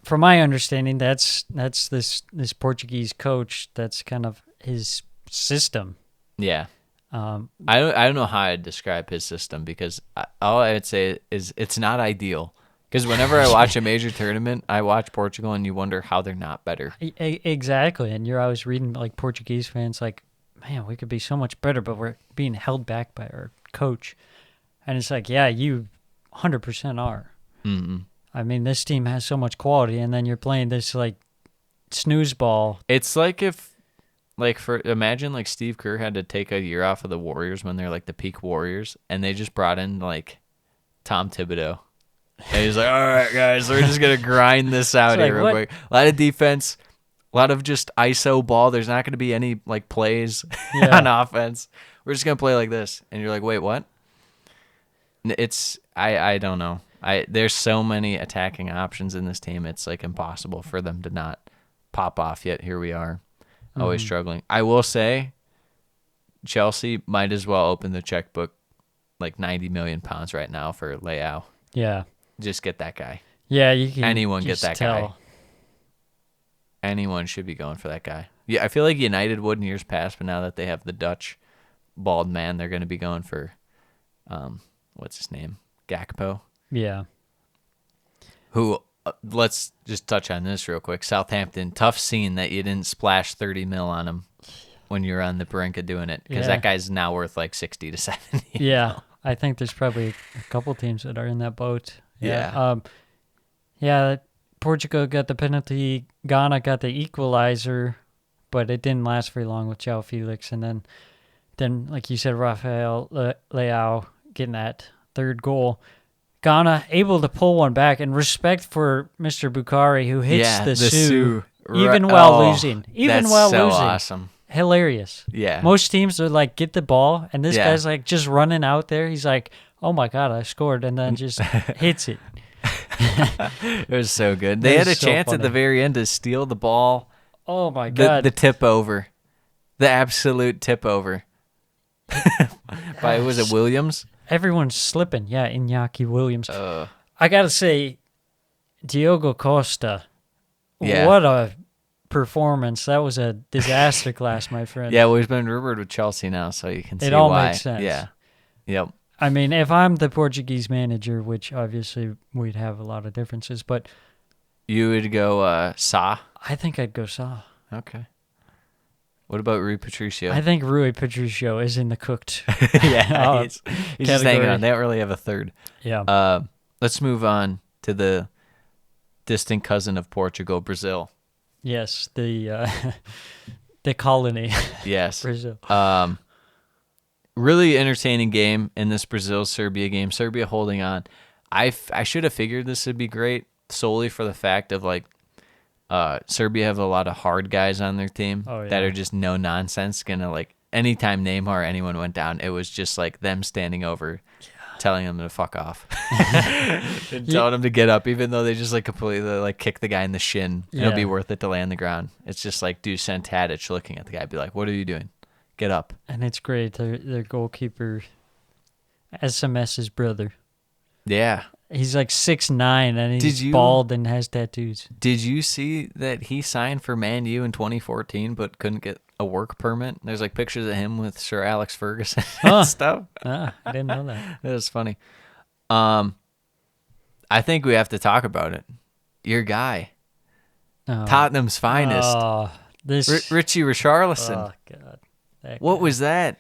Speaker 4: from my understanding, that's this Portuguese coach. That's kind of his system.
Speaker 3: Yeah. I don't know how I'd describe his system because all I would say is it's not ideal. Because whenever I watch a major tournament, I watch Portugal and you wonder how they're not better.
Speaker 4: Exactly. And you're always reading like Portuguese fans like, man, we could be so much better, but we're being held back by our coach. And it's like, yeah, you 100% are.
Speaker 3: Mm-hmm.
Speaker 4: I mean, this team has so much quality, and then you're playing this like snooze ball.
Speaker 3: It's like if, imagine like Steve Kerr had to take a year off of the Warriors when they're like the peak Warriors, and they just brought in like Tom Thibodeau. And he's like, all right, guys, we're just going to grind this out here real quick. A lot of defense, a lot of just ISO ball. There's not going to be any like plays on offense. We're just going to play like this. And you're like, wait, what? I don't know. There's so many attacking options in this team. It's like impossible for them to not pop off, yet here we are, always struggling. I will say Chelsea might as well open the checkbook like 90 million pounds right now for Leao.
Speaker 4: Yeah.
Speaker 3: Just get that guy.
Speaker 4: Yeah, you can
Speaker 3: Anyone get that guy. Anyone should be going for that guy. Yeah, I feel like United would in years past, but now that they have the Dutch bald man, they're going to be going for, what's his name? Gakpo.
Speaker 4: Yeah.
Speaker 3: Who, let's just touch on this real quick. Southampton, tough scene that you didn't splash 30 mil on him when you're on the brink of doing it, because that guy's now worth like 60 to 70.
Speaker 4: Yeah, I think there's probably a couple teams that are in that boat.
Speaker 3: Yeah.
Speaker 4: Portugal got the penalty. Ghana got the equalizer, but it didn't last very long with João Felix. And then like you said, Rafael Leao getting that third goal. Ghana able to pull one back, and respect for Mr. Bukhari who hits the Sioux even while losing. Even while
Speaker 3: so
Speaker 4: losing.
Speaker 3: Awesome.
Speaker 4: Hilarious.
Speaker 3: Yeah.
Speaker 4: Most teams are like, get the ball, and this guy's like just running out there. He's like, oh my God, I scored, and then just hits it.
Speaker 3: It was so good. They had a chance at the very end to steal the ball.
Speaker 4: Oh my God.
Speaker 3: The tip over. The absolute tip over. Was it Williams?
Speaker 4: Everyone's slipping. Yeah, Iñaki Williams. I got to say, Diogo Costa, what a performance. That was a disaster class, my friend.
Speaker 3: Yeah, well, he's been rumored with Chelsea now, so you can see why.
Speaker 4: It all makes sense.
Speaker 3: Yeah. Yep.
Speaker 4: I mean, if I'm the Portuguese manager, which obviously we'd have a lot of differences, but...
Speaker 3: You would go Sa?
Speaker 4: I think I'd go Sa.
Speaker 3: Okay. What about Rui Patricio?
Speaker 4: I think Rui Patricio is in the cooked
Speaker 3: he's just hanging on. They don't really have a third.
Speaker 4: Yeah.
Speaker 3: Let's move on to the distant cousin of Portugal, Brazil.
Speaker 4: Yes, the colony.
Speaker 3: Yes.
Speaker 4: Brazil.
Speaker 3: Really entertaining game in this Brazil-Serbia game. Serbia holding on. I should have figured this would be great solely for the fact of like Serbia have a lot of hard guys on their team that are just no nonsense. Gonna like anytime Neymar or anyone went down, it was just like them standing over, telling them to fuck off, and telling them to get up, even though they just like completely like kick the guy in the shin. It'll be worth it to lay on the ground. It's just like Dusan Tadic looking at the guy, be like, "What are you doing? Get up!"
Speaker 4: And it's great. Their goalkeeper, SMS's brother.
Speaker 3: Yeah.
Speaker 4: He's like 6'9", and he's bald and has tattoos.
Speaker 3: Did you see that he signed for Man U in 2014 but couldn't get a work permit? There's like pictures of him with Sir Alex Ferguson and stuff.
Speaker 4: I didn't know that.
Speaker 3: That was funny. I think we have to talk about it. Your guy. Tottenham's finest. Richie Richarlison.
Speaker 4: Oh, God.
Speaker 3: What was that?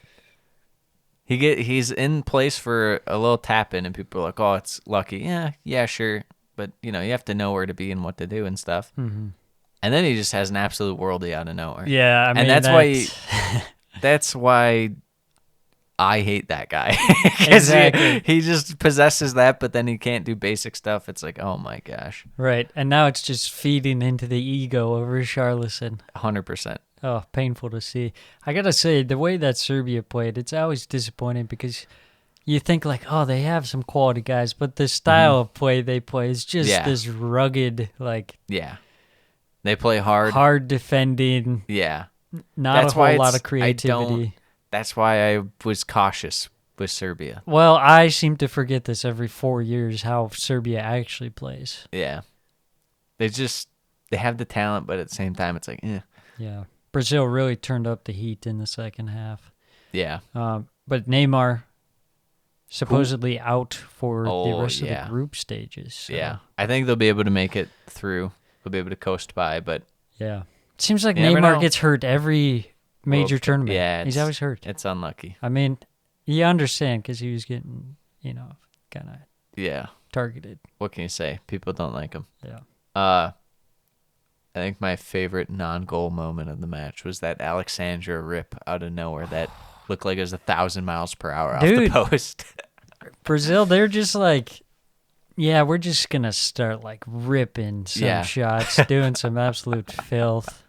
Speaker 3: He's in place for a little tap in, and people are like, "Oh, it's lucky." Yeah, sure, but you have to know where to be and what to do and stuff.
Speaker 4: Mm-hmm.
Speaker 3: And then he just has an absolute worldie out of nowhere.
Speaker 4: Yeah, I mean,
Speaker 3: and that's why I hate that guy. 'Cause
Speaker 4: Exactly.
Speaker 3: he just possesses that, but then he can't do basic stuff. It's like, oh my gosh.
Speaker 4: Right. And now it's just feeding into the ego of Richarlison.
Speaker 3: 100%.
Speaker 4: Oh, painful to see. I got to say, the way that Serbia played, it's always disappointing because you think like, oh, they have some quality guys, but the style of play they play is just
Speaker 3: Yeah.
Speaker 4: this rugged, like
Speaker 3: Yeah. They play hard.
Speaker 4: hard defending,
Speaker 3: Yeah.
Speaker 4: not
Speaker 3: That's
Speaker 4: a
Speaker 3: why
Speaker 4: whole lot
Speaker 3: it's-
Speaker 4: of creativity.
Speaker 3: That's why I was cautious with Serbia.
Speaker 4: Well, I seem to forget this every 4 years how Serbia actually plays.
Speaker 3: Yeah. They have the talent, but at the same time, it's like,
Speaker 4: Yeah. Brazil really turned up the heat in the second half.
Speaker 3: yeah.
Speaker 4: But Neymar supposedly out for the
Speaker 3: Oh,
Speaker 4: rest of
Speaker 3: yeah.
Speaker 4: the group stages. So,
Speaker 3: Yeah. I think they'll be able to make it through. They'll be able to coast by, but
Speaker 4: Yeah. It seems like
Speaker 3: You never
Speaker 4: Neymar
Speaker 3: know.
Speaker 4: gets hurt every major
Speaker 3: World Cup.
Speaker 4: tournament.
Speaker 3: Yeah,
Speaker 4: He's
Speaker 3: it's-
Speaker 4: always hurt.
Speaker 3: it's unlucky.
Speaker 4: I mean, you understand because he was getting, kind of
Speaker 3: Yeah.
Speaker 4: targeted.
Speaker 3: What can you say? People don't like him.
Speaker 4: Yeah.
Speaker 3: I think my favorite non-goal moment of the match was that Alexandra rip out of nowhere that looked like it was 1,000 miles per hour off
Speaker 4: Dude.
Speaker 3: the post.
Speaker 4: Brazil, they're just like, yeah, we're just going to start like ripping some
Speaker 3: Yeah.
Speaker 4: shots, doing some absolute filth.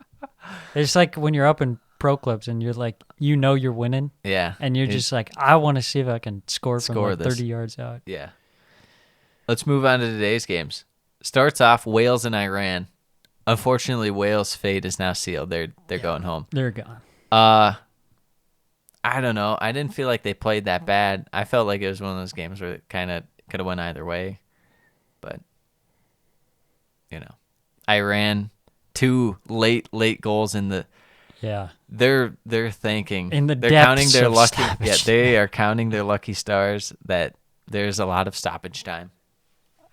Speaker 4: It's like when you're up in pro clubs and you're like, you're winning.
Speaker 3: Yeah.
Speaker 4: And you're
Speaker 3: It-
Speaker 4: just like, I want to see if I can score from
Speaker 3: Score
Speaker 4: like
Speaker 3: this.
Speaker 4: 30 yards out.
Speaker 3: Yeah. Let's move on to today's games. Starts off Wales and Iran. Unfortunately, Wales' fate is now sealed. They're going home.
Speaker 4: They're gone.
Speaker 3: I don't know. I didn't feel like they played that bad. I felt like it was one of those games where it kind of could have went either way. But Iran, 2 late goals in the.
Speaker 4: Yeah.
Speaker 3: They're thanking.
Speaker 4: In the
Speaker 3: they're
Speaker 4: depths
Speaker 3: counting their
Speaker 4: of
Speaker 3: lucky.
Speaker 4: stoppage
Speaker 3: Yeah, they are counting their lucky stars that there's a lot of stoppage time.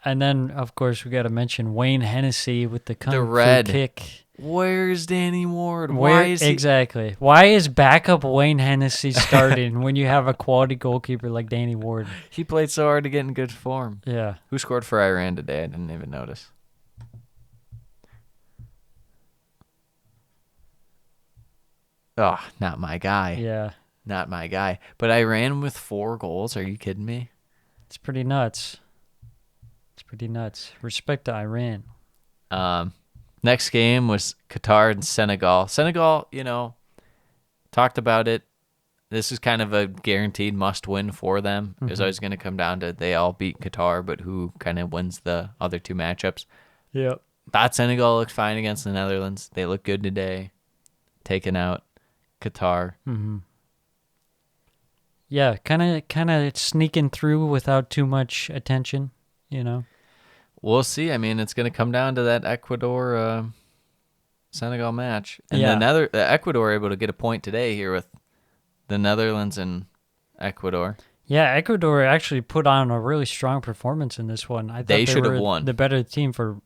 Speaker 4: And then, of course, we got to mention Wayne Hennessy with the kung fu
Speaker 3: red.
Speaker 4: kick.
Speaker 3: Where's Danny Ward?
Speaker 4: Where
Speaker 3: Why is he?
Speaker 4: exactly? Why is backup Wayne Hennessy starting when you have a quality goalkeeper like Danny Ward?
Speaker 3: He played so hard to get in good form.
Speaker 4: Yeah.
Speaker 3: Who scored for Iran today? I didn't even notice. Oh, not my guy.
Speaker 4: Yeah.
Speaker 3: Not my guy. But Iran with 4 goals. Are you kidding me?
Speaker 4: It's pretty nuts. It's pretty nuts. Respect to Iran.
Speaker 3: Next game was Qatar and Senegal. Senegal, talked about it. This is kind of a guaranteed must-win for them. It was always going to come down to they all beat Qatar, but who kind of wins the other 2 matchups.
Speaker 4: Yep.
Speaker 3: Thought Senegal looked fine against the Netherlands. They look good today. Taking out Qatar.
Speaker 4: Yeah, kind of sneaking through without too much attention,
Speaker 3: We'll see. I mean, it's going to come down to that Ecuador Senegal match. And
Speaker 4: Yeah.
Speaker 3: Ecuador able to get a point today here with the Netherlands and Ecuador.
Speaker 4: Yeah, Ecuador actually put on a really strong performance in this one. I thought
Speaker 3: They should have
Speaker 4: were
Speaker 3: won.
Speaker 4: the better team for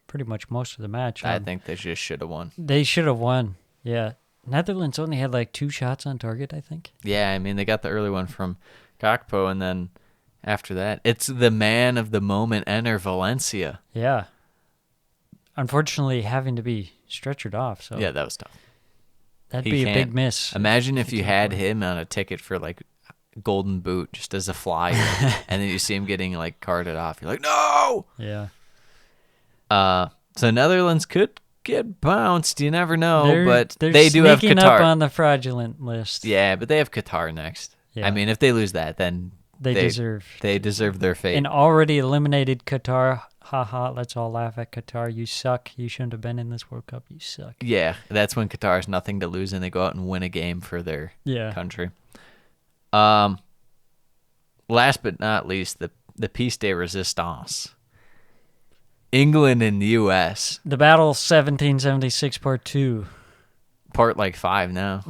Speaker 4: pretty much most of the match.
Speaker 3: I think they just should have won.
Speaker 4: They should have won. Yeah. Netherlands only had like 2 shots on target, I think.
Speaker 3: Yeah, I mean, they got the early one from Gakpo, and then after that, it's the man of the moment, Enner Valencia.
Speaker 4: Yeah. Unfortunately, having to be stretchered off. So
Speaker 3: Yeah, that was tough.
Speaker 4: that'd
Speaker 3: He
Speaker 4: be a
Speaker 3: can't-
Speaker 4: big miss.
Speaker 3: Imagine if you had him on a ticket for like Golden Boot just as a flyer, and then you see him getting like carted off. You're like, no!
Speaker 4: Yeah.
Speaker 3: So Netherlands could get bounced. You never know,
Speaker 4: They're
Speaker 3: but
Speaker 4: they're
Speaker 3: they do have
Speaker 4: sneaking
Speaker 3: Qatar.
Speaker 4: up on the fraudulent list.
Speaker 3: Yeah, but they have Qatar next.
Speaker 4: Yeah.
Speaker 3: I mean, if they lose that, then
Speaker 4: They deserve.
Speaker 3: they deserve their fate.
Speaker 4: An already eliminated Qatar. Haha, let's all laugh at Qatar. You suck. You shouldn't have been in this World Cup. You suck.
Speaker 3: Yeah, that's when Qatar has nothing to lose and they go out and win a game for their
Speaker 4: Yeah.
Speaker 3: country. Last but not least, the piece de resistance. England and the U.S.
Speaker 4: The Battle 1776 Part 2.
Speaker 3: Part like 5 now.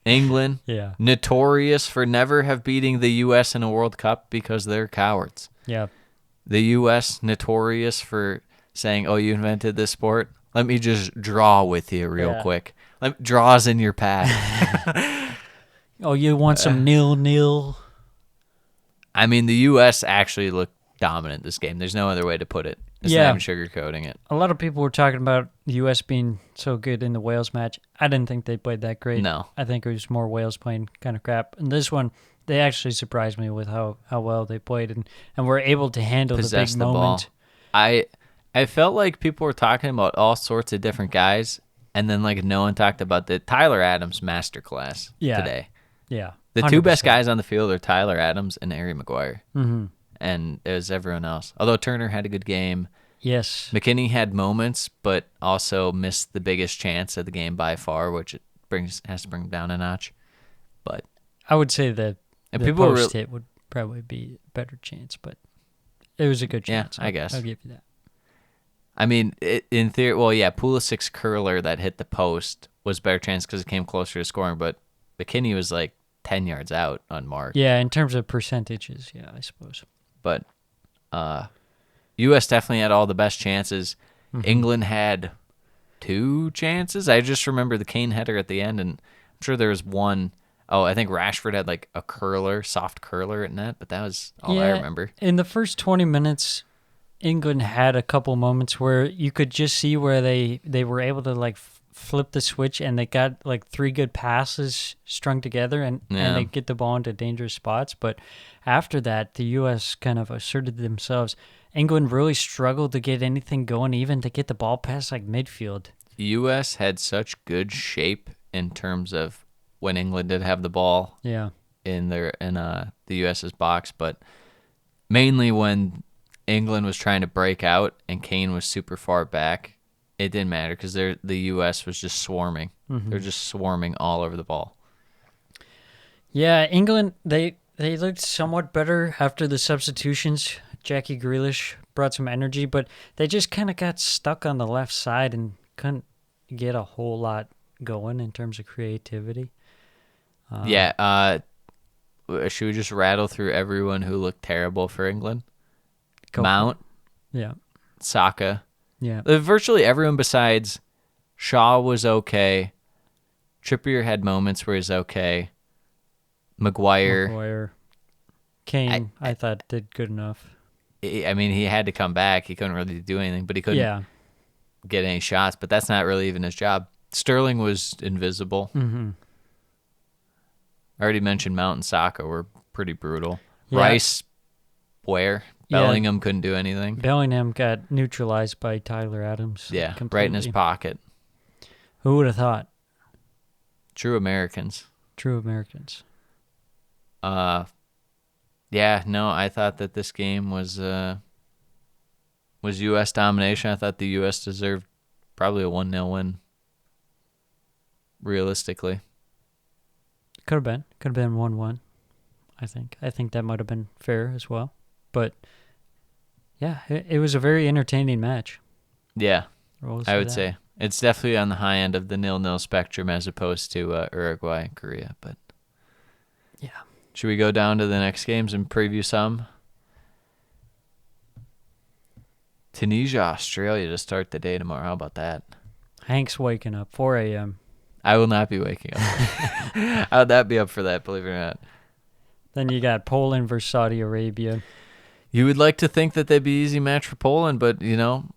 Speaker 3: England,
Speaker 4: Yeah.
Speaker 3: notorious for never have beating the U.S. in a World Cup because they're cowards.
Speaker 4: Yeah.
Speaker 3: The U.S. notorious for saying, "Oh, you invented this sport. Let me just draw with you real
Speaker 4: Yeah.
Speaker 3: quick. Draws in your path."
Speaker 4: Oh, you want some 0-0?
Speaker 3: I mean, the U.S. actually looked dominant this game. There's no other way to put it. It's
Speaker 4: Yeah.
Speaker 3: not even sugarcoating it.
Speaker 4: A lot of people were talking about the U.S. being so good in the Wales match. I didn't think they played that great.
Speaker 3: No.
Speaker 4: I think it was more Wales playing kind of crap. And this one, they actually surprised me with how well they played and were able to handle
Speaker 3: Possess
Speaker 4: the big
Speaker 3: the
Speaker 4: moment.
Speaker 3: ball. I felt like people were talking about all sorts of different guys, and then like no one talked about the Tyler Adams masterclass today.
Speaker 4: Yeah.
Speaker 3: The two best
Speaker 4: 100%.
Speaker 3: guys on the field are Tyler Adams and Harry Maguire.
Speaker 4: Mm-hmm.
Speaker 3: And it was everyone else. Although Turner had a good game.
Speaker 4: Yes.
Speaker 3: McKinney had moments, but also missed the biggest chance of the game by far, which it has to bring him down a notch. But
Speaker 4: I would say that
Speaker 3: and
Speaker 4: the
Speaker 3: people were
Speaker 4: post hit would probably be a better chance, but it was a good
Speaker 3: Yeah,
Speaker 4: chance.
Speaker 3: I guess.
Speaker 4: I'll give you that.
Speaker 3: I mean, in theory, well, yeah, Pulisic's curler that hit the post was better chance because it came closer to scoring, but McKinney was like 10 yards out unmarked.
Speaker 4: Yeah, in terms of percentages, yeah, I suppose.
Speaker 3: But U.S. definitely had all the best chances.
Speaker 4: Mm-hmm.
Speaker 3: England had 2 chances. I just remember the Kane header at the end, and I'm sure there was one. Oh, I think Rashford had like a soft curler at net, but that was all I remember.
Speaker 4: In the first 20 minutes, England had a couple moments where you could just see where they were able to like flip the switch and they got like 3 good passes strung together and they get the ball into dangerous spots. But after that, the U.S. kind of asserted themselves. England really struggled to get anything going, even to get the ball past like midfield.
Speaker 3: The U.S. had such good shape in terms of when England did have the ball
Speaker 4: Yeah.
Speaker 3: in the U.S.'s box, but mainly when England was trying to break out and Kane was super far back, it didn't matter because the U.S. was just swarming.
Speaker 4: Mm-hmm.
Speaker 3: They're just swarming all over the ball.
Speaker 4: Yeah, England, they looked somewhat better after the substitutions. Jackie Grealish brought some energy, but they just kind of got stuck on the left side and couldn't get a whole lot going in terms of creativity.
Speaker 3: Yeah. Should we just rattle through everyone who looked terrible for England?
Speaker 4: Go for
Speaker 3: Mount,
Speaker 4: it. Yeah.
Speaker 3: Saka.
Speaker 4: Yeah.
Speaker 3: Virtually everyone besides Shaw was okay. Trippier had moments where he's okay. Maguire.
Speaker 4: Kane, I thought, did good enough.
Speaker 3: I mean, he had to come back. He couldn't really do anything, but he couldn't get any shots. But that's not really even his job. Sterling was invisible.
Speaker 4: Mm-hmm.
Speaker 3: I already mentioned Mount and Saka were pretty brutal.
Speaker 4: Yeah.
Speaker 3: Rice, where?
Speaker 4: Yeah.
Speaker 3: Bellingham couldn't do anything.
Speaker 4: Bellingham got neutralized by Tyler Adams.
Speaker 3: Yeah,
Speaker 4: completely.
Speaker 3: right in his pocket.
Speaker 4: Who would have thought?
Speaker 3: True Americans.
Speaker 4: True Americans.
Speaker 3: Yeah, no, I thought that this game was U.S. domination. I thought the U.S. deserved probably a 1-0 win. Realistically.
Speaker 4: Could have been 1-1. I think that might have been fair as well. But yeah, it was a very entertaining match.
Speaker 3: Yeah,
Speaker 4: We'll
Speaker 3: I would
Speaker 4: that.
Speaker 3: say. It's definitely on the high end of the 0-0 spectrum as opposed to Uruguay and Korea. But
Speaker 4: Yeah.
Speaker 3: should we go down to the next games and preview some? Tunisia, Australia to start the day tomorrow. How about that?
Speaker 4: Hank's waking up 4 a.m.
Speaker 3: I will not be waking up. I would not be up for that, believe it or not.
Speaker 4: Then you got Poland versus Saudi Arabia.
Speaker 3: You would like to think that they'd be an easy match for Poland, but,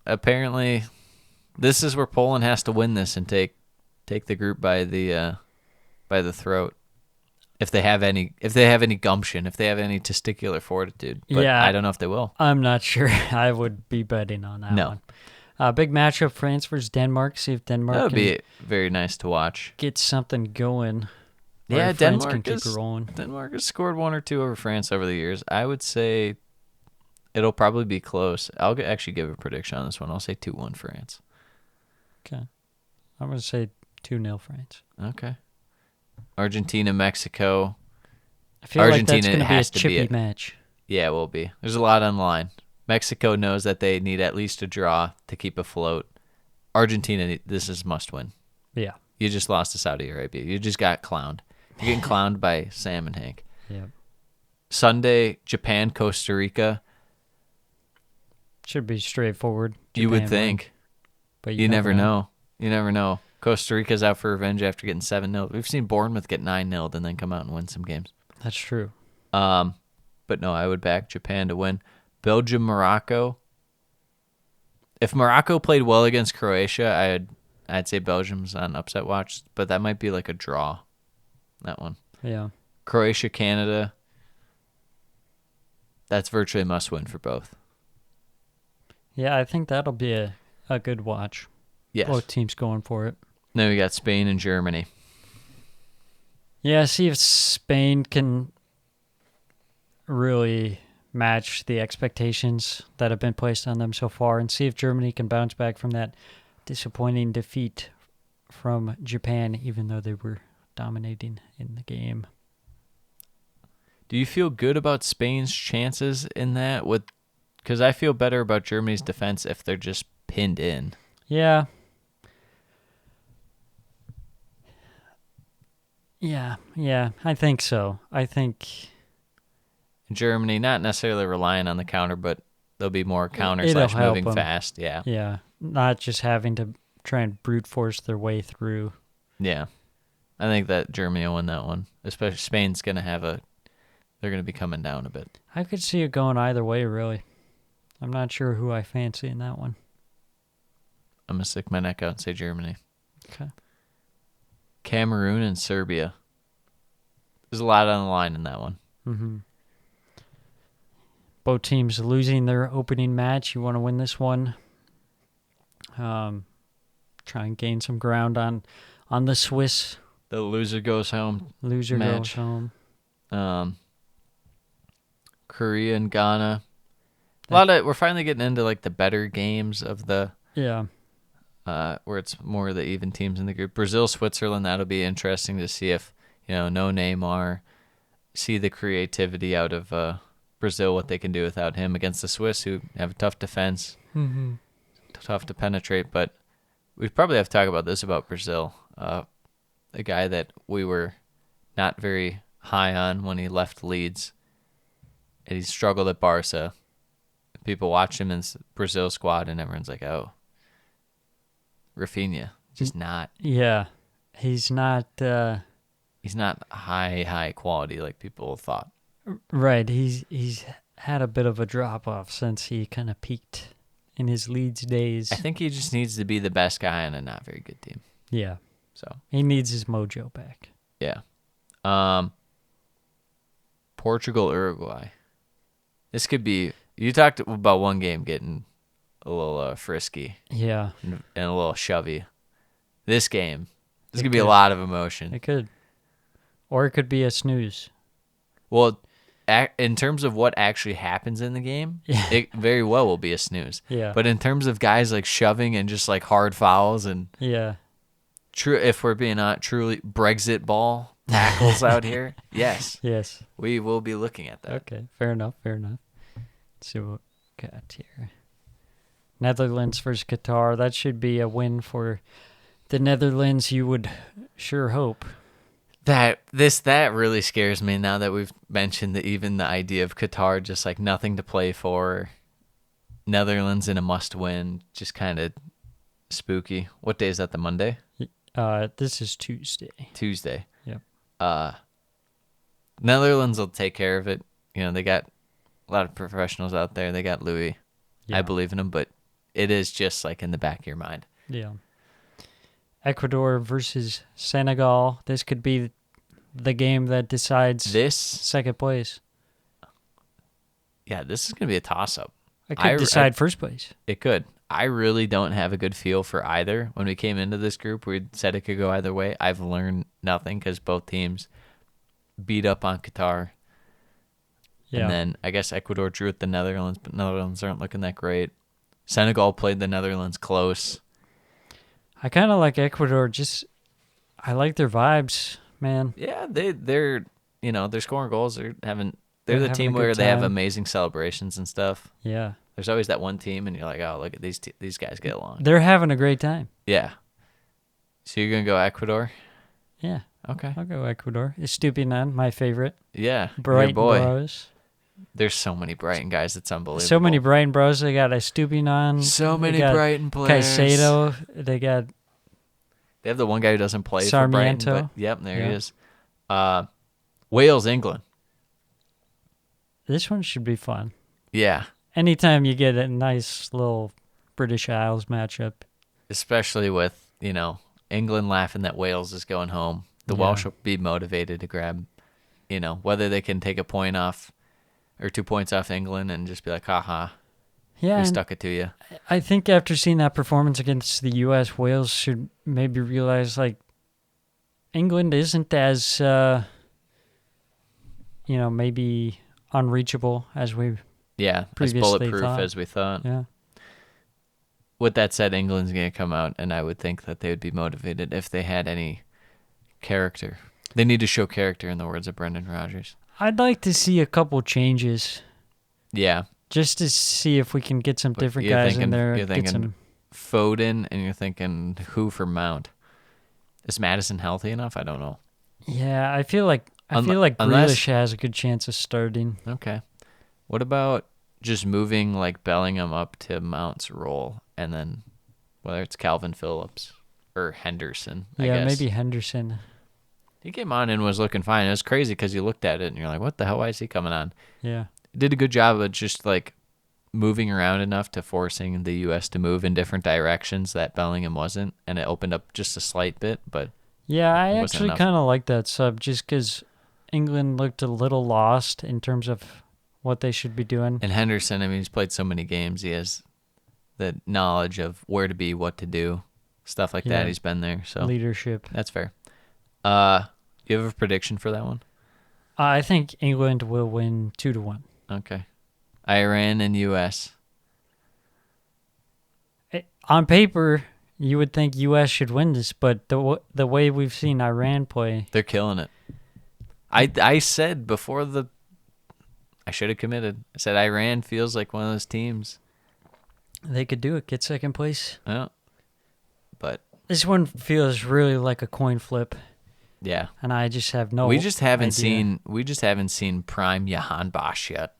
Speaker 3: apparently this is where Poland has to win this and take the group by the throat. If they have any gumption, if they have any testicular fortitude. But
Speaker 4: Yeah.
Speaker 3: I don't know if they will.
Speaker 4: I'm not sure. I would be betting on that
Speaker 3: No.
Speaker 4: one. Big matchup, France versus Denmark. See if Denmark
Speaker 3: That would
Speaker 4: can
Speaker 3: be very nice to watch.
Speaker 4: get something going. or
Speaker 3: Yeah,
Speaker 4: if France
Speaker 3: Denmark
Speaker 4: can keep it rolling.
Speaker 3: Denmark has scored 1 or 2 over France over the years. I would say it'll probably be close. I'll actually give a prediction on this one. I'll say 2-1 France.
Speaker 4: Okay. I'm going to say 2-0 France.
Speaker 3: Okay. Argentina, Mexico.
Speaker 4: I feel
Speaker 3: Argentina
Speaker 4: like that's going to be a
Speaker 3: has to be
Speaker 4: chippy
Speaker 3: it.
Speaker 4: match.
Speaker 3: Yeah, it will be. There's a lot on the line. Mexico knows that they need at least a draw to keep afloat. Argentina, this is must win.
Speaker 4: Yeah.
Speaker 3: You just lost to Saudi Arabia. You just got clowned. You're getting clowned by Sam and Hank.
Speaker 4: Yeah.
Speaker 3: Sunday, Japan, Costa Rica.
Speaker 4: Should be straightforward.
Speaker 3: You would
Speaker 4: Japan
Speaker 3: think.
Speaker 4: win, but
Speaker 3: You never know. You never know. Costa Rica's out for revenge after getting 7-0. We've seen Bournemouth get 9-0 and then come out and win some games.
Speaker 4: That's true.
Speaker 3: But no, I would back Japan to win. Belgium, Morocco. if Morocco played well against Croatia, I'd say Belgium's on upset watch, but that might be like a draw. That one.
Speaker 4: Yeah.
Speaker 3: Croatia, Canada. That's virtually a must win for both.
Speaker 4: Yeah, I think that'll be a good watch.
Speaker 3: Yes.
Speaker 4: Both teams going for it.
Speaker 3: Then we got Spain and Germany.
Speaker 4: Yeah, see if Spain can really match the expectations that have been placed on them so far, and see if Germany can bounce back from that disappointing defeat from Japan, even though they were dominating in the game.
Speaker 3: Do you feel good about Spain's chances in that? Because I feel better about Germany's defense if they're just pinned in.
Speaker 4: Yeah. Yeah, I think so. I think
Speaker 3: Germany, not necessarily relying on the counter, but there'll be more counter
Speaker 4: It'll
Speaker 3: slash
Speaker 4: help
Speaker 3: moving
Speaker 4: 'em.
Speaker 3: fast. Yeah.
Speaker 4: not just having to try and brute force their way through.
Speaker 3: Yeah. I think that Germany will win that one. Especially Spain's going to they're going to be coming down a bit.
Speaker 4: I could see it going either way, really. I'm not sure who I fancy in that one.
Speaker 3: I'm going to stick my neck out and say Germany.
Speaker 4: Okay.
Speaker 3: Cameroon and Serbia. There's a lot on the line in that one.
Speaker 4: Mm-hmm. Both teams losing their opening match. You want to win this one. Try and gain some ground on the Swiss.
Speaker 3: The loser goes home.
Speaker 4: Loser
Speaker 3: Match.
Speaker 4: goes home.
Speaker 3: Korea and Ghana. We're finally getting into like the better games of the
Speaker 4: Yeah.
Speaker 3: where it's more of the even teams in the group. Brazil, Switzerland, that'll be interesting to see if, no Neymar, see the creativity out of Brazil, what they can do without him against the Swiss, who have a tough defense,
Speaker 4: Mm-hmm.
Speaker 3: tough to penetrate. But we probably have to talk about this about Brazil. A guy that we were not very high on when he left Leeds, and he struggled at Barca. People watch him in the Brazil squad, and everyone's like, oh, Rafinha, just not.
Speaker 4: Yeah. He's not
Speaker 3: He's not high quality like people thought.
Speaker 4: right. He's had a bit of a drop off since he kind of peaked in his Leeds days.
Speaker 3: I think he just needs to be the best guy on a not very good team.
Speaker 4: Yeah.
Speaker 3: So
Speaker 4: He needs his mojo back.
Speaker 3: yeah. Portugal, Uruguay. This could be. You talked about one game getting a little frisky
Speaker 4: Yeah.
Speaker 3: and a little shovey. This game, there's
Speaker 4: It
Speaker 3: gonna be a
Speaker 4: could.
Speaker 3: lot of emotion.
Speaker 4: It could. Or it could be a snooze.
Speaker 3: Well, in terms of what actually happens in the game,
Speaker 4: Yeah.
Speaker 3: it very well will be a snooze.
Speaker 4: Yeah.
Speaker 3: But in terms of guys like shoving and just like hard fouls and
Speaker 4: Yeah.
Speaker 3: if we're being truly Brexit ball tackles out here, yes,
Speaker 4: Yes.
Speaker 3: we will be looking at that.
Speaker 4: Okay. Fair enough. Let's see what we got here. Netherlands versus Qatar. That should be a win for the Netherlands, you would sure hope.
Speaker 3: That really scares me now that we've mentioned even the idea of Qatar just like nothing to play for. Netherlands in a must-win, just kind of spooky. What day is that? The Monday?
Speaker 4: This is Tuesday.
Speaker 3: Tuesday.
Speaker 4: Yep.
Speaker 3: Netherlands will take care of it. They got a lot of professionals out there. They got Louis.
Speaker 4: Yeah.
Speaker 3: I believe in him, but it is just like in the back of your mind.
Speaker 4: Yeah. Ecuador versus Senegal. This could be the game that decides
Speaker 3: This
Speaker 4: second place.
Speaker 3: is going to be a toss-up.
Speaker 4: It could decide first place.
Speaker 3: It could. I really don't have a good feel for either. When we came into this group, we said it could go either way. I've learned nothing because both teams beat up on Qatar.
Speaker 4: Yeah.
Speaker 3: And then I guess Ecuador drew at the Netherlands, but Netherlands aren't looking that great. Senegal played the Netherlands close.
Speaker 4: I kind of like Ecuador. I like their vibes, man.
Speaker 3: Yeah, they're scoring goals. They're the
Speaker 4: having
Speaker 3: team
Speaker 4: a good
Speaker 3: where they have
Speaker 4: time.
Speaker 3: amazing celebrations and stuff.
Speaker 4: Yeah.
Speaker 3: There's always that one team, and you're like, oh, look at these guys get along.
Speaker 4: They're having a great time.
Speaker 3: Yeah. So you're gonna go Ecuador?
Speaker 4: Yeah.
Speaker 3: Okay.
Speaker 4: I'll go Ecuador. Estupinan, my favorite.
Speaker 3: Yeah.
Speaker 4: Brighton
Speaker 3: your boy.
Speaker 4: Bros.
Speaker 3: There's so many Brighton guys. It's unbelievable.
Speaker 4: So many Brighton Bros. They got Estupinan.
Speaker 3: So
Speaker 4: They
Speaker 3: many
Speaker 4: got
Speaker 3: Brighton players.
Speaker 4: Caicedo. They got
Speaker 3: They have the one guy who doesn't play for Brighton.
Speaker 4: Sarmiento.
Speaker 3: But, yep, there
Speaker 4: Yeah.
Speaker 3: he is. Wales, England.
Speaker 4: this one should be fun.
Speaker 3: Yeah.
Speaker 4: Anytime you get a nice little British Isles matchup.
Speaker 3: Especially with, England laughing that Wales is going home. The
Speaker 4: Yeah.
Speaker 3: Welsh will be motivated to grab, whether they can take a point off or 2 points off England and just be like, haha,
Speaker 4: Yeah,
Speaker 3: we
Speaker 4: and
Speaker 3: stuck it to you.
Speaker 4: I think after seeing that performance against the U.S., Wales should maybe realize, like, England isn't as, maybe unreachable as we
Speaker 3: Yeah, as
Speaker 4: previously
Speaker 3: bulletproof
Speaker 4: thought.
Speaker 3: as we thought.
Speaker 4: Yeah.
Speaker 3: With that said, England's going to come out, and I would think that they would be motivated if they had any character. They need to show character, in the words of Brendan Rodgers.
Speaker 4: I'd like to see a couple changes
Speaker 3: Yeah.
Speaker 4: just to see if we can get some different
Speaker 3: you're
Speaker 4: guys
Speaker 3: thinking-
Speaker 4: in there.
Speaker 3: you're
Speaker 4: Get
Speaker 3: thinking-
Speaker 4: some.
Speaker 3: Foden, and you're thinking, who for Mount? Is Madison healthy enough? I don't know.
Speaker 4: Yeah, I feel like
Speaker 3: Unless-
Speaker 4: Grealish has a good chance of starting.
Speaker 3: Okay. What about just moving like Bellingham up to Mount's role, and then whether it's Calvin Phillips or Henderson? I
Speaker 4: Yeah,
Speaker 3: guess.
Speaker 4: maybe Henderson.
Speaker 3: He came on and was looking fine. It was crazy because you looked at it and you're like, what the hell? Why is he coming on?
Speaker 4: Yeah.
Speaker 3: Did a good job of just like moving around enough to forcing the U.S. to move in different directions that Bellingham wasn't, and it opened up just a slight bit, but
Speaker 4: Yeah, I
Speaker 3: It wasn't
Speaker 4: actually
Speaker 3: enough.
Speaker 4: kind of like that sub just because England looked a little lost in terms of what they should be doing.
Speaker 3: and Henderson, I mean, he's played so many games. He has the knowledge of where to be, what to do, stuff like
Speaker 4: Yeah.
Speaker 3: that. He's been there, so
Speaker 4: Leadership.
Speaker 3: that's fair. You have a prediction for that one?
Speaker 4: I think England will win 2-1.
Speaker 3: Okay. Iran and U.S.
Speaker 4: On paper, you would think U.S. should win this, but the way we've seen Iran play,
Speaker 3: They're killing it. I said before I should have committed. I said Iran feels like one of those teams.
Speaker 4: they could do it, get second place.
Speaker 3: Yeah. But
Speaker 4: This one feels really like a coin flip,
Speaker 3: yeah.
Speaker 4: and I just have no.
Speaker 3: we just haven't
Speaker 4: idea.
Speaker 3: seen prime Johan Bosch yet.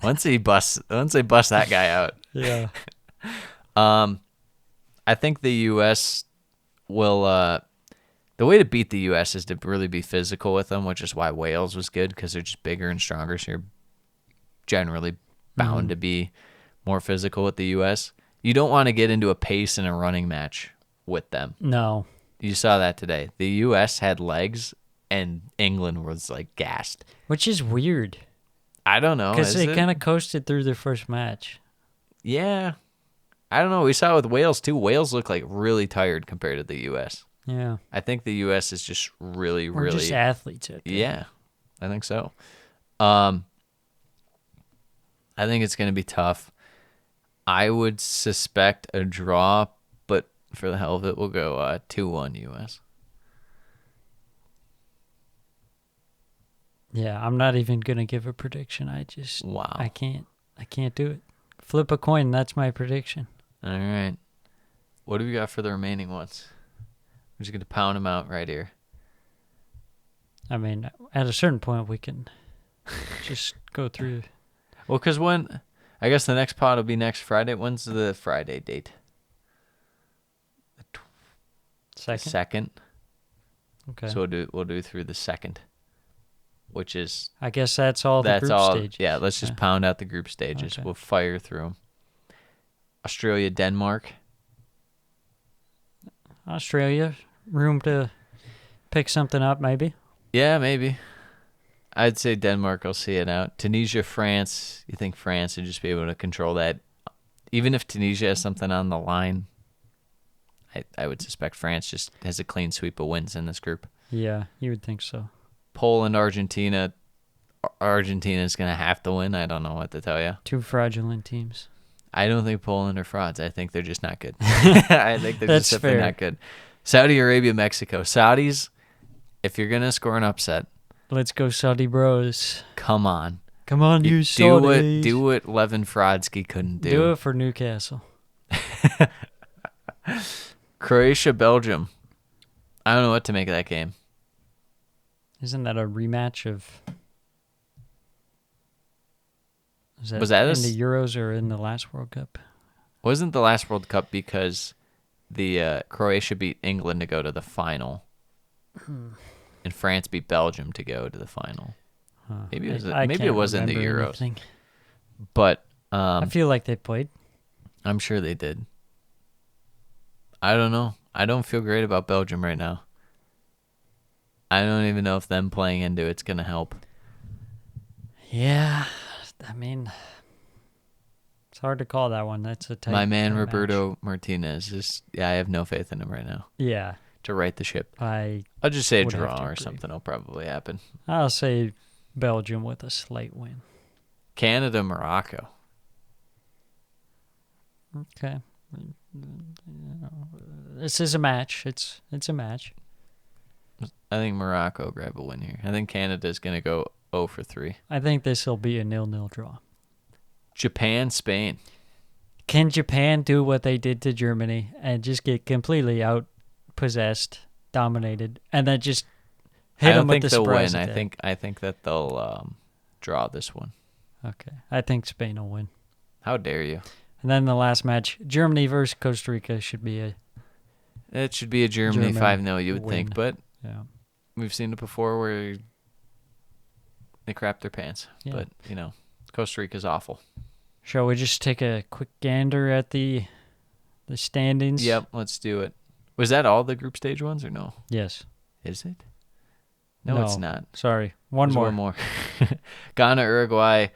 Speaker 3: once they bust that guy out.
Speaker 4: Yeah.
Speaker 3: I think the U.S. will. The way to beat the U.S. is to really be physical with them, which is why Wales was good because they're just bigger and stronger. So you're generally bound to be more physical with the U.S. You don't want to get into a pace and a running match with them.
Speaker 4: No.
Speaker 3: You saw that today. The U.S. had legs, and England was like gassed.
Speaker 4: Which is weird
Speaker 3: I don't know.
Speaker 4: because
Speaker 3: is
Speaker 4: they
Speaker 3: it?
Speaker 4: kind of coasted through their first match.
Speaker 3: Yeah. I don't know. We saw it with Wales, too. Wales looked like really tired compared to the U.S.
Speaker 4: Yeah.
Speaker 3: I think the U.S. is just really,
Speaker 4: We're
Speaker 3: really...
Speaker 4: just athletes. Out there.
Speaker 3: Yeah, I think so. I think it's going to be tough. I would suspect a draw, but for the hell of it, we'll go 2-1 U.S.
Speaker 4: Yeah, I'm not even gonna give a prediction.
Speaker 3: Wow.
Speaker 4: I can't do it. Flip a coin. That's my prediction.
Speaker 3: All right. What do we got for the remaining ones? We're just going to pound them out right here.
Speaker 4: I mean, at a certain point, we can just go through.
Speaker 3: Well, because I guess the next pod will be next Friday. When's the Friday date?
Speaker 4: Second.
Speaker 3: Second.
Speaker 4: Okay.
Speaker 3: So we'll do through the second, which is
Speaker 4: I guess that's all the
Speaker 3: that's
Speaker 4: group
Speaker 3: all.
Speaker 4: stages.
Speaker 3: Yeah, let's just
Speaker 4: Yeah.
Speaker 3: pound out the group stages.
Speaker 4: Okay.
Speaker 3: We'll fire through them. Australia, Denmark.
Speaker 4: Australia, room to pick something up, maybe.
Speaker 3: Yeah, maybe. I'd say Denmark will see it out. Tunisia, France. You think France would just be able to control that? Even if Tunisia has something on the line, I would suspect France just has a clean sweep of wins in this group.
Speaker 4: Yeah, you would think so.
Speaker 3: Poland, Argentina. Argentina's going to have to win. I don't know what to tell you.
Speaker 4: Two fraudulent teams.
Speaker 3: I don't think Poland are frauds. I think they're just not good. I think they're
Speaker 4: That's
Speaker 3: just simply
Speaker 4: fair.
Speaker 3: not good. Saudi Arabia, Mexico. Saudis, if you're going to score an upset,
Speaker 4: Let's go, Saudi bros.
Speaker 3: come on.
Speaker 4: Come on, you Saudis.
Speaker 3: Do what Levin Frodsky couldn't do.
Speaker 4: Do it for Newcastle.
Speaker 3: Croatia, Belgium. I don't know what to make of that game.
Speaker 4: Isn't that a rematch of?
Speaker 3: Was that
Speaker 4: in the Euros or in the last World Cup?
Speaker 3: Wasn't the last World Cup because the Croatia beat England to go to the final, and France beat Belgium to go to the final.
Speaker 4: Huh.
Speaker 3: Maybe it was.
Speaker 4: I
Speaker 3: Maybe it
Speaker 4: can't
Speaker 3: was in the
Speaker 4: remember
Speaker 3: Euros.
Speaker 4: anything.
Speaker 3: But
Speaker 4: I feel like they played.
Speaker 3: I'm sure they did. I don't know. I don't feel great about Belgium right now. I don't even know if them playing into it's going to help.
Speaker 4: Yeah, I mean, it's hard to call that one. That's a tight.
Speaker 3: My man
Speaker 4: tight
Speaker 3: Roberto
Speaker 4: match.
Speaker 3: Martinez I have no faith in him right now
Speaker 4: Yeah,
Speaker 3: to right the ship.
Speaker 4: I'll
Speaker 3: I'll just say a
Speaker 4: would have
Speaker 3: draw
Speaker 4: to
Speaker 3: or
Speaker 4: agree.
Speaker 3: something will probably happen.
Speaker 4: say Belgium with a slight win.
Speaker 3: Canada, Morocco.
Speaker 4: Okay, this is a match. It's a match.
Speaker 3: I think Morocco grab a win here. I think Canada's going to go 0 for 3.
Speaker 4: I think this will be a 0-0 draw.
Speaker 3: Japan, Spain.
Speaker 4: Can Japan do what they did to Germany and just get completely out-possessed, dominated, and then just hit
Speaker 3: I
Speaker 4: them
Speaker 3: don't
Speaker 4: with
Speaker 3: think
Speaker 4: the
Speaker 3: they'll
Speaker 4: surprise
Speaker 3: win.
Speaker 4: attack?
Speaker 3: I think that they'll draw this one.
Speaker 4: Okay, I think Spain will win.
Speaker 3: How dare you?
Speaker 4: And then the last match, Germany versus Costa Rica, should be a
Speaker 3: It should be a Germany
Speaker 4: German
Speaker 3: 5-0, you would
Speaker 4: win.
Speaker 3: think, but
Speaker 4: yeah.
Speaker 3: we've seen it before where they crap their pants.
Speaker 4: Yeah.
Speaker 3: But, Costa Rica's awful.
Speaker 4: Shall we just take a quick gander at the standings?
Speaker 3: Yep, let's do it. Was that all the group stage ones or no?
Speaker 4: Yes.
Speaker 3: Is it? No, it's not.
Speaker 4: Sorry.
Speaker 3: There's
Speaker 4: One
Speaker 3: one
Speaker 4: more.
Speaker 3: more. Ghana, Uruguay.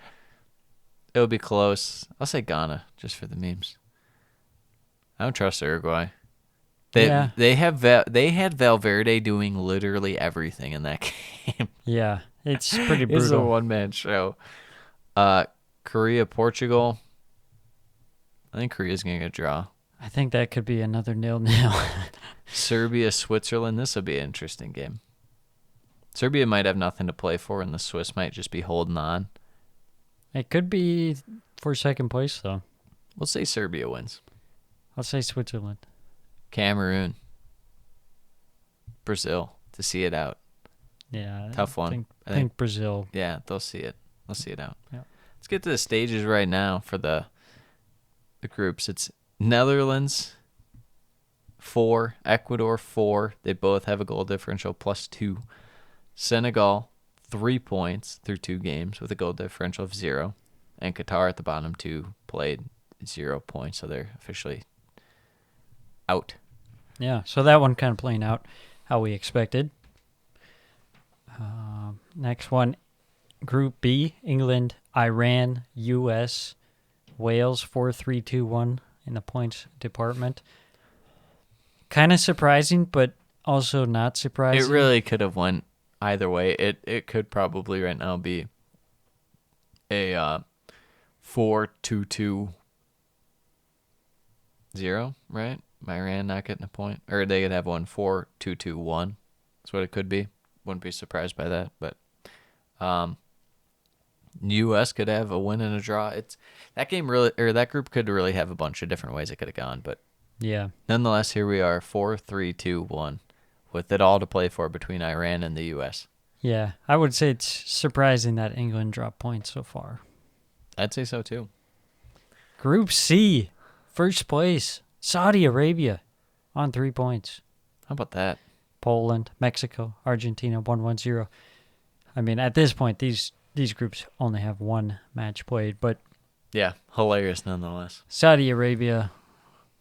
Speaker 3: It'll be close. I'll say Ghana just for the memes. I don't trust Uruguay. They had Valverde doing literally everything in that game.
Speaker 4: Yeah, it's pretty
Speaker 3: It's a
Speaker 4: brutal.
Speaker 3: one-man show. Korea, Portugal. I think Korea's going to get a draw.
Speaker 4: I think that could be another 0-0.
Speaker 3: Serbia, Switzerland. This will be an interesting game. Serbia might have nothing to play for, and the Swiss might just be holding on.
Speaker 4: It could be for second place, though.
Speaker 3: We'll say Serbia wins.
Speaker 4: I'll say Switzerland.
Speaker 3: Cameroon. Brazil to see it out.
Speaker 4: Yeah.
Speaker 3: Tough one.
Speaker 4: I think Brazil.
Speaker 3: Yeah, they'll see it. They'll see it out.
Speaker 4: Yeah.
Speaker 3: Let's get to the stages right now for the groups. It's Netherlands 4, Ecuador 4. They both have a goal differential +2. Senegal 3 points through 2 games with a goal differential of 0. And Qatar at the bottom 2 played 0 points, so they're officially out.
Speaker 4: Yeah, so that one kind of playing out how we expected. Next one, Group B, England, Iran, U.S., Wales, 4-3-2-1 in the points department. Kind of surprising, but also not surprising.
Speaker 3: It really could have went either way. It could probably right now be a 4-2-2-0, right? Iran not getting a point. Or they could have one 4-2-2-1. That's what it could be. Wouldn't be surprised by that. But U.S. could have a win and a draw. That group could really have a bunch of different ways it could have gone. But
Speaker 4: Yeah.
Speaker 3: nonetheless, here we are, 4-3-2-1, with it all to play for between Iran and the U.S.
Speaker 4: Yeah, I would say it's surprising that England dropped points so far.
Speaker 3: I'd say so too.
Speaker 4: Group C, first place, Saudi Arabia on 3 points.
Speaker 3: How about that?
Speaker 4: Poland, Mexico, Argentina, 1-1-0. I mean, at this point, these groups only have one match played, but
Speaker 3: Yeah, hilarious nonetheless.
Speaker 4: Saudi Arabia,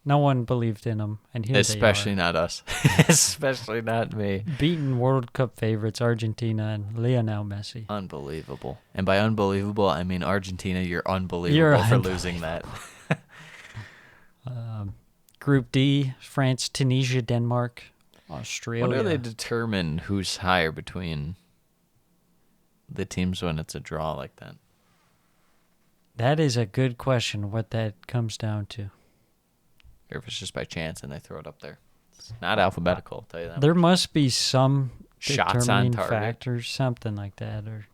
Speaker 4: no one believed in them, and here
Speaker 3: Especially
Speaker 4: they are.
Speaker 3: not us. Especially not me.
Speaker 4: Beaten World Cup favorites Argentina and Lionel Messi.
Speaker 3: Unbelievable. And by unbelievable, I mean Argentina, you're unbelievable
Speaker 4: You're
Speaker 3: for losing that.
Speaker 4: Group D, France, Tunisia, Denmark, Australia.
Speaker 3: When do they determine who's higher between the teams when it's a draw like that?
Speaker 4: That is a good question, what that comes down to.
Speaker 3: Or if it's just by chance and they throw it up there. It's not alphabetical, I'll tell you that.
Speaker 4: There must be some
Speaker 3: Shots on
Speaker 4: determining
Speaker 3: target.
Speaker 4: factor, something like that, or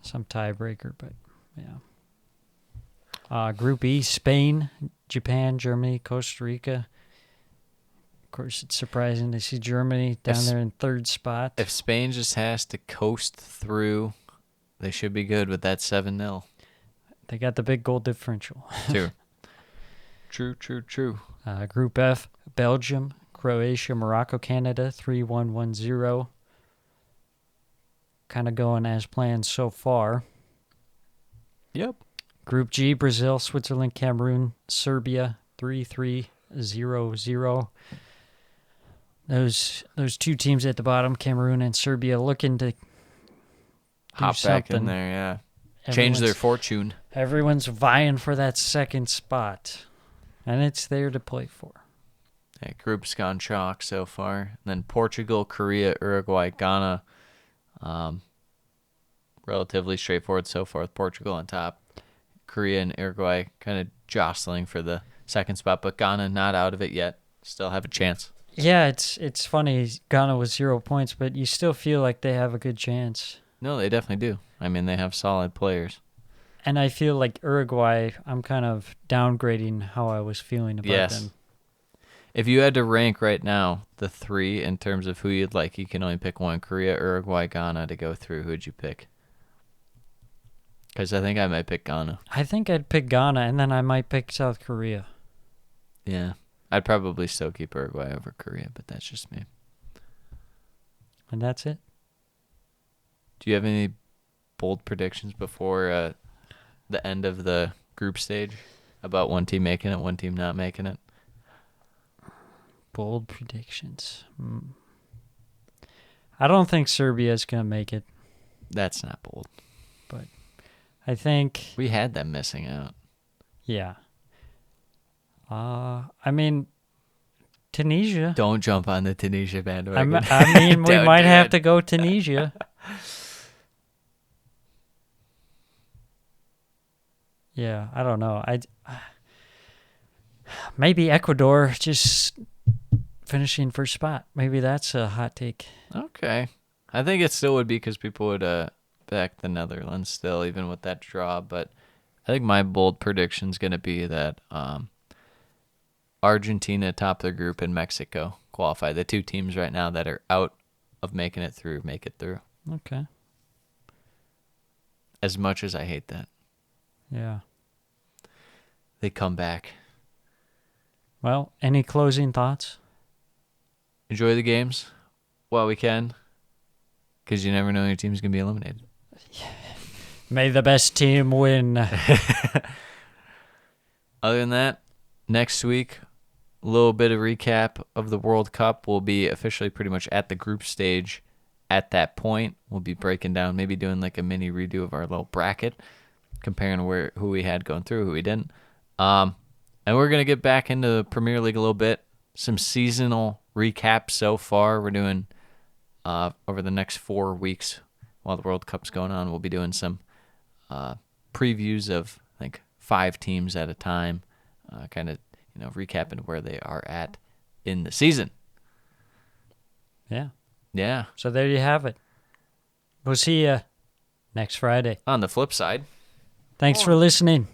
Speaker 4: some tiebreaker, but yeah. Group E, Spain, Japan, Germany, Costa Rica. Of course, it's surprising to see Germany down there in third spot.
Speaker 3: If Spain just has to coast through, they should be good with that 7-0.
Speaker 4: They got the big goal differential.
Speaker 3: True.
Speaker 4: Group F, Belgium, Croatia, Morocco, Canada, 3-1-1-0. Kind of going as planned so far.
Speaker 3: Yep.
Speaker 4: Group G, Brazil, Switzerland, Cameroon, Serbia, 3-3-0-0. Those two teams at the bottom, Cameroon and Serbia, looking to
Speaker 3: Hop back in there, yeah. Change their fortune.
Speaker 4: Everyone's vying for that second spot, and it's there to play for.
Speaker 3: Yeah, group's gone chalk so far. And then Portugal, Korea, Uruguay, Ghana. Relatively straightforward so far with Portugal on top. Korea and Uruguay kind of jostling for the second spot, but Ghana not out of it yet. Still have a chance.
Speaker 4: Yeah, it's funny. Ghana was 0 points, but you still feel like they have a good chance.
Speaker 3: No, they definitely do. I mean, they have solid players.
Speaker 4: And I feel like Uruguay, I'm kind of downgrading how I was feeling about them.
Speaker 3: If you had to rank right now the three in terms of who you'd like, you can only pick one: Korea, Uruguay, Ghana to go through. Who'd you pick? Because I think I might pick Ghana.
Speaker 4: I think I'd pick Ghana, and then I might pick South Korea.
Speaker 3: Yeah. I'd probably still keep Uruguay over Korea, but that's just me.
Speaker 4: And that's it.
Speaker 3: Do you have any bold predictions before the end of the group stage about one team making it, one team not making it?
Speaker 4: Bold predictions. I don't think Serbia's going to make it,
Speaker 3: That's not bold.
Speaker 4: but I think,
Speaker 3: We had them missing out.
Speaker 4: yeah. I mean, Tunisia.
Speaker 3: Don't jump on the Tunisia bandwagon.
Speaker 4: I mean, we
Speaker 3: Don't
Speaker 4: might
Speaker 3: do
Speaker 4: have
Speaker 3: it.
Speaker 4: to go Tunisia. Yeah, I don't know. Maybe Ecuador just finishing first spot. Maybe that's a hot take.
Speaker 3: Okay. I think it still would be because people would back the Netherlands still, even with that draw. But I think my bold prediction is going to be that Argentina top their group and Mexico qualify. The two teams right now that are out of making it through make it through.
Speaker 4: Okay.
Speaker 3: As much as I hate that,
Speaker 4: Yeah.
Speaker 3: they come back.
Speaker 4: Well, any closing thoughts?
Speaker 3: Enjoy the games while we can, because you never know your team's going to be eliminated.
Speaker 4: May the best team win.
Speaker 3: Other than that, next week, a little bit of recap of the World Cup. We'll be officially pretty much at the group stage at that point. We'll be breaking down, maybe doing like a mini redo of our little bracket, comparing who we had going through, who we didn't. And we're going to get back into the Premier League a little bit. Some seasonal recaps so far. We're doing over the next 4 weeks while the World Cup's going on. We'll be doing some previews of, I think, 5 teams at a time, kind of recapping where they are at in the season.
Speaker 4: Yeah.
Speaker 3: Yeah.
Speaker 4: So there you have it. We'll see you next Friday.
Speaker 3: On the flip side.
Speaker 4: Thanks for listening.